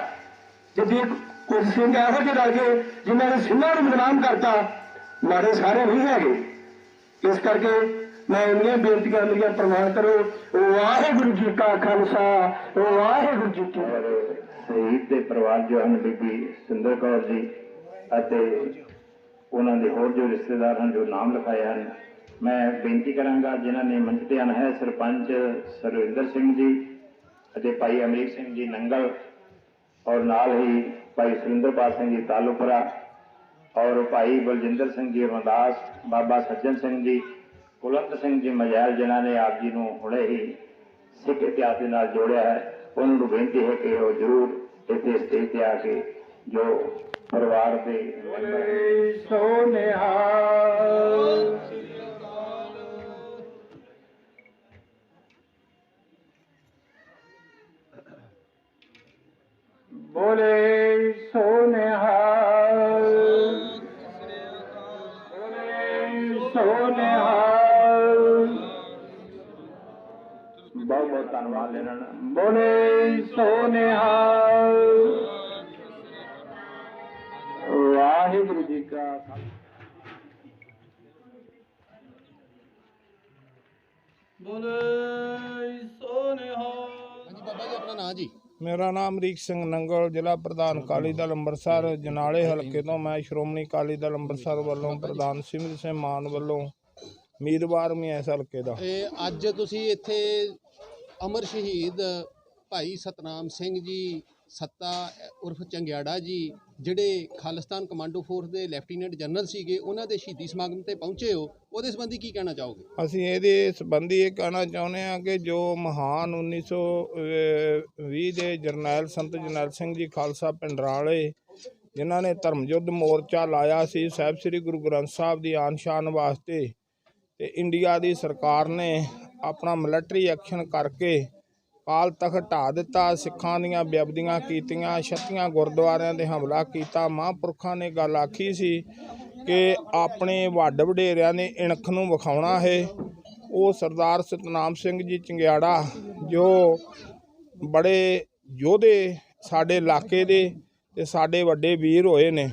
ਜੇ ਕੁਝ ਸਿੰਘ ਇਹੋ ਜਿਹੇ ਰਲ ਗਏ ਜਿਨ੍ਹਾਂ ਨੇ ਸਿੰਘਾਂ ਨੂੰ ਬਦਨਾਮ ਕਰਤਾ, ਮਾੜੇ ਸਾਰੇ ਨਹੀਂ ਹੈਗੇ। ਇਸ ਕਰਕੇ ਮੈਂ ਇੰਨੀਆਂ ਬੇਨਤੀਆਂ ਮੇਰੀਆਂ ਪ੍ਰਵਾਨ ਕਰੋ। ਵਾਹਿਗੁਰੂ ਜੀ ਕਾ ਖਾਲਸਾ, ਵਾਹਿਗੁਰੂ ਜੀ ਕੀ ਫਤਿਹ। ਸ਼ਹੀਦ ਦੇ ਪਰਿਵਾਰ ਜੋ ਹਨ ਬੀਬੀ ਸਿੰਦਰ ਕੌਰ ਜੀ ਅਤੇ ਉਹਨਾਂ ਦੇ ਹੋਰ ਜੋ ਰਿਸ਼ਤੇਦਾਰ ਹਨ ਜੋ ਨਾਮ ਲਿਖਾਏ ਹਨ, ਮੈਂ ਬੇਨਤੀ ਕਰਾਂਗਾ ਜਿਨ੍ਹਾਂ ਨੇ ਮੰਚ ਤੇ ਆਉਣਾ ਹੈ, ਸਰਪੰਚ ਸਰਵਿੰਦਰ ਸਿੰਘ ਜੀ ਅਤੇ ਭਾਈ ਅਮਰੀਕ ਸਿੰਘ ਜੀ ਨੰਗਲ ਔਰ ਨਾਲ ਹੀ ਭਾਈ ਸੁਰਿੰਦਰਪਾਲ ਸਿੰਘ ਜੀ ਤਾਲੂਪੁਰਾ ਔਰ ਭਾਈ ਬਲਜਿੰਦਰ ਸਿੰਘ ਜੀ ਰਮਦਾਸ, ਬਾਬਾ ਸੱਜਣ ਸਿੰਘ ਜੀ, ਕੁਲਵੰਤ ਸਿੰਘ ਜੀ ਮਜੈਲ, ਜਿਨ੍ਹਾਂ ਨੇ ਆਪ ਜੀ ਨੂੰ ਹੁਣੇ ਹੀ ਸਿੱਖ ਇਤਿਹਾਸ ਦੇ ਨਾਲ ਜੋੜਿਆ ਹੈ। ਉਹਨਾਂ ਨੂੰ ਬੇਨਤੀ ਹੈ ਕਿ ਉਹ ਜ਼ਰੂਰ ਇੱਥੇ ਸਟੇਜ ਤੇ ਆ ਕੇ ਜੋ ਪਰਿਵਾਰ ਦੇ ਸੋਨਿਹਾਲ ਬੋਲੇ ਸੋਨਿਹਾਲ, ਬੋਲੇ ਸੋਨਿਹਾਲ, ਬਹੁਤ ਬਹੁਤ ਧੰਨਵਾਦ ਇਹਨਾਂ ਦਾ। ਬੋਲੇ ਸੋਨਿਹਾਲ। ਵਾਹਿਗੁਰੂ ਜੀ ਕਾ ਬੋਲੇ ਨਾਂ ਜੀ? ਮੇਰਾ ਨਾਮ ਅਮਰੀਕ ਸਿੰਘ ਨੰਗਲ, ਜ਼ਿਲ੍ਹਾ ਪ੍ਰਧਾਨ ਅਕਾਲੀ ਦਲ ਅੰਮ੍ਰਿਤਸਰ ਜਨਾਲੇ ਹਲਕੇ ਤੋਂ। ਮੈਂ ਸ਼੍ਰੋਮਣੀ ਅਕਾਲੀ ਦਲ ਅੰਮ੍ਰਿਤਸਰ ਵੱਲੋਂ ਪ੍ਰਧਾਨ ਸਿਮਰਜੀਤ ਸਿੰਘ ਮਾਨ ਵੱਲੋਂ ਉਮੀਦਵਾਰ ਵੀ ਇਸ ਹਲਕੇ ਦਾ। ਇਹ ਅੱਜ ਤੁਸੀਂ ਇੱਥੇ ਅਮਰ ਸ਼ਹੀਦ ਭਾਈ ਸਤਨਾਮ ਸਿੰਘ ਜੀ ਸੱਤਾ ਉਰਫ ਚੰਗਿਆੜਾ ਜੀ, ਜਿਹੜੇ ਖਾਲਿਸਤਾਨ ਕਮਾਂਡੋ ਫੋਰਸ ਦੇ ਲੈਫਟੀਨੈਂਟ ਜਨਰਲ ਸੀਗੇ, ਉਹਨਾਂ ਦੇ ਸ਼ਹੀਦੀ ਸਮਾਗਮ ਤੇ ਪਹੁੰਚੇ ਹੋ, ਉਹਦੇ ਸੰਬੰਧੀ ਕੀ ਕਹਿਣਾ ਚਾਹੋਗੇ? ਅਸੀਂ ਇਹਦੇ ਸੰਬੰਧੀ ਇਹ ਕਹਿਣਾ ਚਾਹੁੰਦੇ ਹਾਂ ਕਿ ਜੋ ਮਹਾਨ 1920 ਦੇ ਜਰਨੈਲ ਸੰਤ ਜਰਨੈਲ ਸਿੰਘ ਜੀ ਖਾਲਸਾ ਪਿੰਡਰਾਲੇ, ਜਿਨ੍ਹਾਂ ਨੇ ਧਰਮ ਯੁੱਧ ਮੋਰਚਾ ਲਾਇਆ ਸੀ ਸਾਹਿਬ ਸ੍ਰੀ ਗੁਰੂ ਗ੍ਰੰਥ ਸਾਹਿਬ ਦੀ ਆਨ ਸ਼ਾਨ ਵਾਸਤੇ, ਤੇ ਇੰਡੀਆ ਦੀ ਸਰਕਾਰ ਨੇ ਆਪਣਾ ਮਿਲਟਰੀ ਐਕਸ਼ਨ ਕਰਕੇ ਕਾਲ ਤਖਤ ਢਾਹ ਦਿੱਤਾ, ਸਿੱਖਾਂ ਦੀਆਂ ਬੇਅਦਬੀਆਂ ਕੀਤੀਆਂ, 36 ਗੁਰਦੁਆਰਿਆਂ 'ਤੇ ਹਮਲਾ ਕੀਤਾ। ਮਹਾਂਪੁਰਖਾਂ ਨੇ ਗੱਲ ਆਖੀ ਸੀ ਕਿ ਆਪਣੇ ਵੱਡ ਵਡੇਰਿਆਂ ਨੇ ਇਣਖ ਨੂੰ ਵਿਖਾਉਣਾ ਹੈ। ਉਹ ਸਰਦਾਰ ਸਤਨਾਮ ਸਿੰਘ ਜੀ ਚੰਗਿਆੜਾ, ਜੋ ਬੜੇ ਯੋਧੇ ਸਾਡੇ ਇਲਾਕੇ ਦੇ ਤੇ ਸਾਡੇ ਵੱਡੇ ਵੀਰ ਹੋਏ ਨੇ,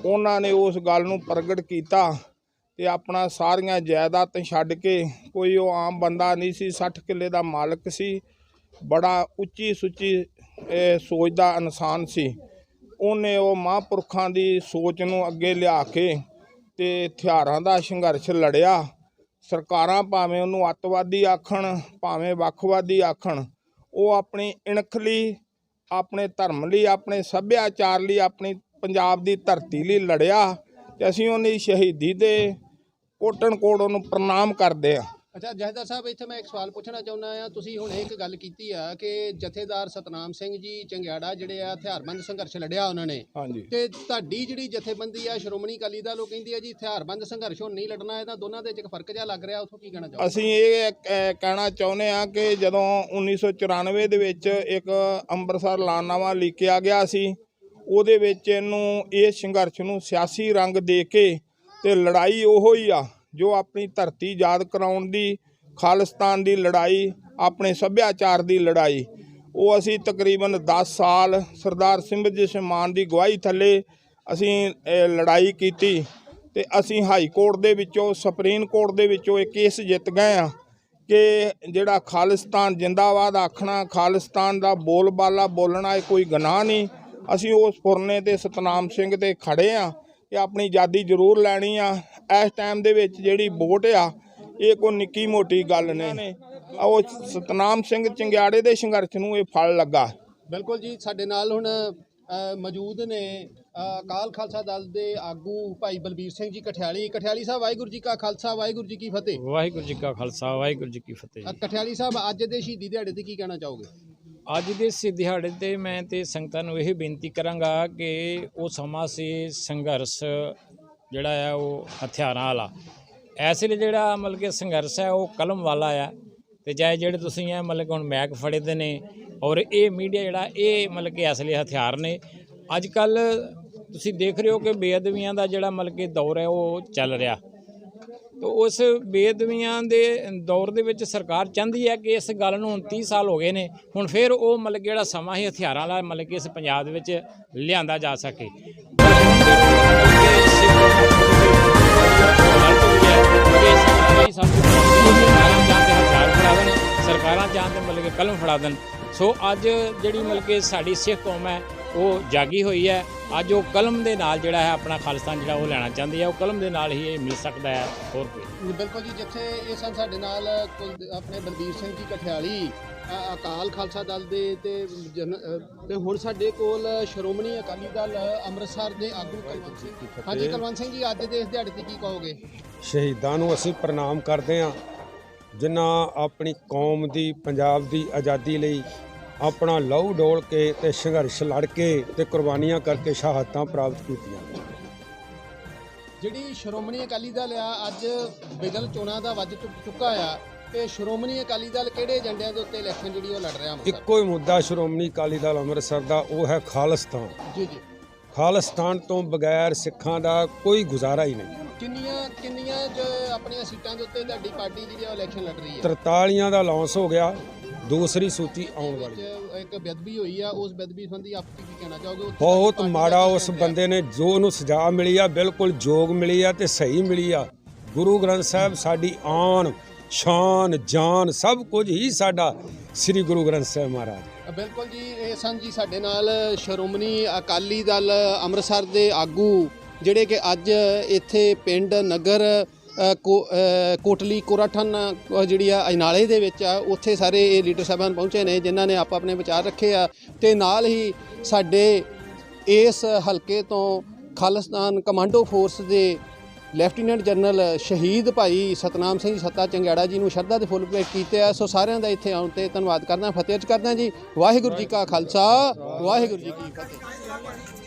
ਉਹਨਾਂ ਨੇ ਉਸ ਗੱਲ ਨੂੰ ਪ੍ਰਗਟ ਕੀਤਾ ਤੇ ਆਪਣਾ ਸਾਰੀਆਂ ਜਾਇਦਾਦਾਂ ਛੱਡ ਕੇ, ਕੋਈ ਉਹ ਆਮ ਬੰਦਾ ਨਹੀਂ ਸੀ, 60 ਕਿੱਲੇ ਦਾ ਮਾਲਕ ਸੀ, ਬੜਾ ਉੱਚੀ ਸੁੱਚੀ ਸੋਚ ਦਾ ਇਨਸਾਨ ਸੀ। ਉਹਨੇ ਉਹ ਮਹਾਂਪੁਰਖਾਂ ਦੀ ਸੋਚ ਨੂੰ ਅੱਗੇ ਲਿਆ ਕੇ ਤੇ ਹਥਿਆਰਾਂ ਦਾ ਸੰਘਰਸ਼ ਲੜਿਆ। ਸਰਕਾਰਾਂ ਭਾਵੇਂ ਉਹਨੂੰ ਅੱਤਵਾਦੀ ਆਖਣ, ਭਾਵੇਂ ਵੱਖਵਾਦੀ ਆਖਣ, ਉਹ ਆਪਣੀ ਇਣਖ ਲਈ, ਆਪਣੇ ਧਰਮ ਲਈ, ਆਪਣੇ ਸੱਭਿਆਚਾਰ ਲਈ, ਆਪਣੀ ਪੰਜਾਬ ਦੀ ਧਰਤੀ ਲਈ ਲੜਿਆ ਤੇ ਅਸੀਂ ਉਹਦੀ ਸ਼ਹੀਦੀ ਦੇ ਕੋਟਨ ਕੋਟ ਉਹਨੂੰ ਪ੍ਰਣਾਮ ਕਰਦੇ ਹਾਂ। ਅੱਛਾ ਜਥੇਦਾਰ ਸਾਹਿਬ, ਇੱਥੇ ਮੈਂ ਇੱਕ ਸਵਾਲ ਪੁੱਛਣਾ ਚਾਹੁੰਦਾ ਆ। ਤੁਸੀਂ ਹੁਣ ਇੱਕ ਗੱਲ ਕੀਤੀ ਆ ਕਿ ਜਥੇਦਾਰ ਸਤਨਾਮ ਸਿੰਘ ਜੀ ਚੰਗਿਆੜਾ ਜਿਹੜੇ ਆ ਹਥਿਆਰਬੰਦ ਸੰਘਰਸ਼ ਲੜਿਆ ਉਹਨਾਂ ਨੇ, ਹਾਂਜੀ, ਤੇ ਤੁਹਾਡੀ ਜਿਹੜੀ ਜਥੇਬੰਦੀ ਆ ਸ਼੍ਰੋਮਣੀ ਅਕਾਲੀ ਦਲ, ਉਹ ਕਹਿੰਦੀ ਆ ਜੀ ਹਥਿਆਰਬੰਦ ਸੰਘਰਸ਼ ਹੁਣ ਨਹੀਂ ਲੜਨਾ, ਇਹਦਾ ਦੋਨਾਂ ਦੇ ਵਿੱਚ ਇੱਕ ਫਰਕ ਜਿਹਾ ਲੱਗ ਰਿਹਾ, ਉੱਥੋਂ ਕੀ ਕਹਿਣਾ ਚਾਹੋਗੇ? ਅਸੀਂ ਇਹ ਕਹਿਣਾ ਚਾਹੁੰਦੇ ਹਾਂ ਕਿ ਜਦੋਂ 1994 ਦੇ ਵਿੱਚ ਇੱਕ ਅੰਮ੍ਰਿਤਸਰ ਐਲਾਨਨਾਮਾ ਲਿਖਿਆ ਗਿਆ ਸੀ, ਉਹਦੇ ਵਿੱਚ ਇਹਨੂੰ ਇਸ ਸੰਘਰਸ਼ ਨੂੰ ਸਿਆਸੀ ਰੰਗ ਦੇ ਕੇ ਤੇ ਲੜਾਈ ਉਹੋ ਹੀ ਆ ਜੋ ਆਪਣੀ ਧਰਤੀ ਯਾਦ ਕਰਾਉਣ ਦੀ, ਖਾਲਿਸਤਾਨ ਦੀ ਲੜਾਈ, ਆਪਣੇ ਸੱਭਿਆਚਾਰ ਦੀ ਲੜਾਈ, ਉਹ ਅਸੀਂ ਤਕਰੀਬਨ 10 ਸਾਲ ਸਰਦਾਰ ਸਿਮਰਜੀਤ ਸਿੰਘ ਮਾਨ ਦੀ ਅਗਵਾਈ ਥੱਲੇ ਅਸੀਂ ਲੜਾਈ ਕੀਤੀ ਤੇ ਅਸੀਂ ਹਾਈ ਕੋਰਟ ਦੇ ਵਿੱਚੋਂ, ਸੁਪਰੀਮ ਕੋਰਟ ਦੇ ਵਿੱਚੋਂ ਇਹ ਕੇਸ ਜਿੱਤ ਗਏ ਆ ਕਿ ਜਿਹੜਾ ਖਾਲਿਸਤਾਨ ਜਿੰਦਾਬਾਦ ਆਖਣਾ, ਖਾਲਿਸਤਾਨ ਦਾ ਬੋਲਬਾਲਾ ਬੋਲਣਾ, ਇਹ ਕੋਈ ਗੁਨਾਹ ਨਹੀਂ। ਅਸੀਂ ਉਸ ਫੁਰਨੇ ਤੇ ਸਤਨਾਮ ਸਿੰਘ ਤੇ ਖੜੇ ਆ ਕਿ ਆਪਣੀ ਆਜ਼ਾਦੀ ਜ਼ਰੂਰ ਲੈਣੀ ਆ। ਇਸ ਟਾਈਮ ਦੇ ਵਿੱਚ ਜਿਹੜੀ ਵੋਟ ਆ, ਇਹ ਕੋਈ ਨਿੱਕੀ ਮੋਟੀ ਗੱਲ ਨਹੀਂ। ਉਹ ਸਤਨਾਮ ਸਿੰਘ ਚੰਗਿਆੜੇ ਦੇ ਸੰਘਰਸ਼ ਨੂੰ ਇਹ ਫਲ ਲੱਗਾ। ਬਿਲਕੁਲ ਜੀ, ਸਾਡੇ ਨਾਲ ਹੁਣ ਮੌਜੂਦ ਨੇ ਅਕਾਲ ਖਾਲਸਾ ਦਲ ਦੇ ਆਗੂ ਭਾਈ ਬਲਬੀਰ ਸਿੰਘ ਜੀ ਕਠਿਆਲੀ। ਕਠਿਆਲੀ ਸਾਹਿਬ, ਵਾਹਿਗੁਰੂ ਜੀ ਕਾ ਖਾਲਸਾ, ਵਾਹਿਗੁਰੂ ਜੀ ਕੀ ਫਤਿਹ। ਵਾਹਿਗੁਰੂ ਜੀ ਕਾ ਖਾਲਸਾ, ਵਾਹਿਗੁਰੂ ਜੀ ਕੀ ਫਤਿਹ। ਕਠਿਆਲੀ ਸਾਹਿਬ, ਅੱਜ ਦੇ ਸ਼ਹੀਦੀ ਦਿਹਾੜੇ ਤੇ ਕੀ ਕਹਿਣਾ ਚਾਹੋਗੇ? ਅੱਜ ਦੇ ਇਸ ਦਿਹਾੜੇ 'ਤੇ ਮੈਂ ਤੇ ਸੰਗਤਾਂ ਨੂੰ ਇਹ ਬੇਨਤੀ ਕਰਾਂਗਾ ਕਿ ਉਹ ਸਮਾਂ ਸੀ ਸੰਘਰਸ਼ ਜਿਹੜਾ ਆ ਉਹ ਹਥਿਆਰਾਂ ਵਾਲਾ। ਇਸ ਲਈ ਜਿਹੜਾ ਮਤਲਬ ਕਿ ਸੰਘਰਸ਼ ਹੈ ਉਹ ਕਲਮ ਵਾਲਾ ਆ, ਤੇ ਚਾਹੇ ਜਿਹੜੇ ਤੁਸੀਂ ਹੈ ਮਤਲਬ ਕਿ ਹੁਣ ਮੈਕ ਫੜੇ ਦੇ ਨੇ, ਔਰ ਇਹ ਮੀਡੀਆ ਜਿਹੜਾ ਇਹ ਮਤਲਬ ਕਿ ਅਸਲੀ ਹਥਿਆਰ ਨੇ। ਅੱਜ ਕੱਲ੍ਹ ਤੁਸੀਂ ਦੇਖ ਰਹੇ ਹੋ ਕਿ ਬੇਅਦਬੀਆਂ ਦਾ ਜਿਹੜਾ ਮਤਲਬ ਕਿ ਦੌਰ ਹੈ ਉਹ ਚੱਲ ਰਿਹਾ, ਤਾਂ ਉਸ ਬੇਅਦਬੀਆਂ ਦੇ ਦੌਰ ਦੇ ਵਿੱਚ ਸਰਕਾਰ ਚਾਹੁੰਦੀ ਹੈ ਕਿ ਇਸ ਗੱਲ ਨੂੰ 30 ਸਾਲ ਹੋ ਗਏ ਨੇ, ਹੁਣ ਫਿਰ ਉਹ ਮਤਲਬ ਕਿ ਜਿਹੜਾ ਸਮਾਂ ਹੀ ਹਥਿਆਰਾਂ ਵਾਲਾ ਮਤਲਬ ਕਿ ਇਸ ਪੰਜਾਬ ਦੇ ਵਿੱਚ ਲਿਆਂਦਾ ਜਾ ਸਕੇ। ਸਰਕਾਰਾਂ ਚਾਹੁੰਦੇ ਮਤਲਬ ਕਿ ਕਲਮ ਫੜਾ ਦੇਣ। ਸੋ ਅੱਜ ਜਿਹੜੀ ਮਤਲਬ ਕਿ ਸਾਡੀ ਸਿੱਖ ਕੌਮ ਹੈ ਉਹ ਜਾਗੀ ਹੋਈ ਹੈ। ਅੱਜ ਉਹ ਕਲਮ ਦੇ ਨਾਲ ਜਿਹੜਾ ਹੈ ਆਪਣਾ ਖਾਲਿਸਤਾਨ ਜਿਹੜਾ ਉਹ ਲੈਣਾ ਚਾਹੁੰਦੀ ਹੈ, ਉਹ ਕਲਮ ਦੇ ਨਾਲ ਹੀ ਇਹ ਮਿਲ ਸਕਦਾ ਹੈ, ਹੋਰ ਕੋਈ। ਬਿਲਕੁਲ ਜੀ, ਜਿੱਥੇ ਇਹ ਸਨ ਸਾਡੇ ਨਾਲ ਆਪਣੇ ਬਲਬੀਰ ਸਿੰਘ ਜੀ ਕਠਿਆਲੀ ਅਕਾਲ ਖਾਲਸਾ ਦਲ ਦੇ ਤੇ ਹੁਣ ਸਾਡੇ ਕੋਲ ਸ਼੍ਰੋਮਣੀ ਅਕਾਲੀ ਦਲ ਅੰਮ੍ਰਿਤਸਰ ਦੇ ਆਗੂ ਕੁਲਵੰਤ ਸਿੰਘ ਜੀ। ਹਾਂਜੀ ਕੁਲਵੰਤ ਸਿੰਘ ਜੀ, ਅੱਜ ਦੇ ਇਸ ਦਿਹਾੜੇ ਤੇ ਕੀ ਕਹੋਗੇ? ਸ਼ਹੀਦਾਂ ਨੂੰ ਅਸੀਂ ਪ੍ਰਣਾਮ ਕਰਦੇ ਹਾਂ, ਜਿਨ੍ਹਾਂ ਆਪਣੀ ਕੌਮ ਦੀ, ਪੰਜਾਬ ਦੀ ਆਜ਼ਾਦੀ ਲਈ ਆਪਣਾ ਲਹੂ ਡੋਲ ਕੇ ਤੇ ਸੰਘਰਸ਼ ਲੜ ਕੇ ਤੇ ਕੁਰਬਾਨੀਆਂ ਕਰਕੇ ਸ਼ਹਾਦਤਾਂ ਪ੍ਰਾਪਤ ਕੀਤੀਆਂ। ਜਿਹੜੀ ਸ਼੍ਰੋਮਣੀ ਅਕਾਲੀ ਦਲ ਆ ਅੱਜ ਬਿਗਲ ਚੋਣਾਂ ਦਾ ਵੱਜ ਚੁੱਕਾ ਆ, ਤੇ ਸ਼੍ਰੋਮਣੀ ਅਕਾਲੀ ਦਲ ਕਿਹੜੇ ਏਜੰਡਿਆਂ ਦੇ ਉੱਤੇ ਇਲੈਕਸ਼ਨ ਜਿਹੜੀ ਉਹ ਲੜ ਰਿਹਾ? ਇੱਕੋ ਹੀ ਮੁੱਦਾ ਸ਼੍ਰੋਮਣੀ ਅਕਾਲੀ ਦਲ ਅੰਮ੍ਰਿਤਸਰ ਦਾ, ਉਹ ਹੈ ਖਾਲਿਸਤਾਨ। ਜੀ ਜੀ, ਖਾਲਿਸਤਾਨ ਤੋਂ ਬਗੈਰ ਸਿੱਖਾਂ ਦਾ ਕੋਈ ਗੁਜ਼ਾਰਾ ਹੀ ਨਹੀਂ। ਕਿੰਨੀਆਂ ਆਪਣੀਆਂ ਸੀਟਾਂ ਦੇ ਉੱਤੇ ਤੁਹਾਡੀ ਪਾਰਟੀ ਜਿਹੜੀ ਉਹ ਇਲੈਕਸ਼ਨ ਲੜ ਰਹੀ ਹੈ? 43 ਦਾ ਲਾਂਚ ਹੋ ਗਿਆ, ਦੂਸਰੀ ਸੂਚੀ ਆਉਣ ਵਾਲੀ। ਇੱਕ ਬੇਅਦਬੀ ਹੋਈ ਆ, ਉਸ ਬੇਅਦਬੀ ਸੰਬੰਧੀ ਆਪ ਕੀ ਕਹਿਣਾ ਚਾਹੋਗੇ? ਬਹੁਤ ਮਾੜਾ ਉਸ ਬੰਦੇ ਨੇ, ਜੋ ਉਹਨੂੰ ਸਜ਼ਾ ਮਿਲੀ ਆ ਬਿਲਕੁਲ ਯੋਗ ਮਿਲੀ ਆ ਤੇ ਸਹੀ ਮਿਲੀ ਆ। ਗੁਰੂ ਗ੍ਰੰਥ ਸਾਹਿਬ ਸਾਡੀ ਆਨ ਸ਼ਾਨ ਜਾਨ ਸਭ ਕੁਝ ਹੀ ਸਾਡਾ ਸ੍ਰੀ ਗੁਰੂ ਗ੍ਰੰਥ ਸਾਹਿਬ ਮਹਾਰਾਜ। ਬਿਲਕੁਲ ਜੀ, ਇਹ ਸਨ ਜੀ ਸਾਡੇ ਨਾਲ ਸ਼੍ਰੋਮਣੀ ਅਕਾਲੀ ਦਲ ਅੰਮ੍ਰਿਤਸਰ ਦੇ ਆਗੂ ਜਿਹੜੇ ਕਿ ਅੱਜ ਇੱਥੇ ਪਿੰਡ ਨਗਰ ਕੋਟਲੀ ਕੋਰਾਠਨ ਜਿਹੜੀ ਆ ਅਜਨਾਲੇ ਦੇ ਵਿੱਚ ਆ, ਉੱਥੇ ਸਾਰੇ ਇਹ ਲੀਡਰ ਸਾਹਿਬਾਨ ਪਹੁੰਚੇ ਨੇ ਜਿਨ੍ਹਾਂ ਨੇ ਆਪੋ ਆਪਣੇ ਵਿਚਾਰ ਰੱਖੇ ਆ। ਤੇ ਨਾਲ ਹੀ ਸਾਡੇ ਇਸ ਹਲਕੇ ਤੋਂ ਖਾਲਿਸਤਾਨ ਕਮਾਂਡੋ ਫੋਰਸ ਦੇ ਲੈਫਟੀਨੈਂਟ ਜਨਰਲ ਸ਼ਹੀਦ ਭਾਈ ਸਤਨਾਮ ਸਿੰਘ ਸੱਤਾ ਚੰਗਿਆੜਾ ਜੀ ਨੂੰ ਸ਼ਰਧਾ ਦੇ ਫੁੱਲ ਭੇਟ ਕੀਤੇ ਆ। ਸੋ ਸਾਰਿਆਂ ਦਾ ਇੱਥੇ ਆਉਣ ਤੇ ਧੰਨਵਾਦ ਕਰਦਾ, ਫਤਿਹ ਕਰਦਾ ਜੀ। ਵਾਹਿਗੁਰੂ ਜੀ ਕਾ ਖਾਲਸਾ, ਵਾਹਿਗੁਰੂ ਜੀ ਕੀ ਫਤਿਹ।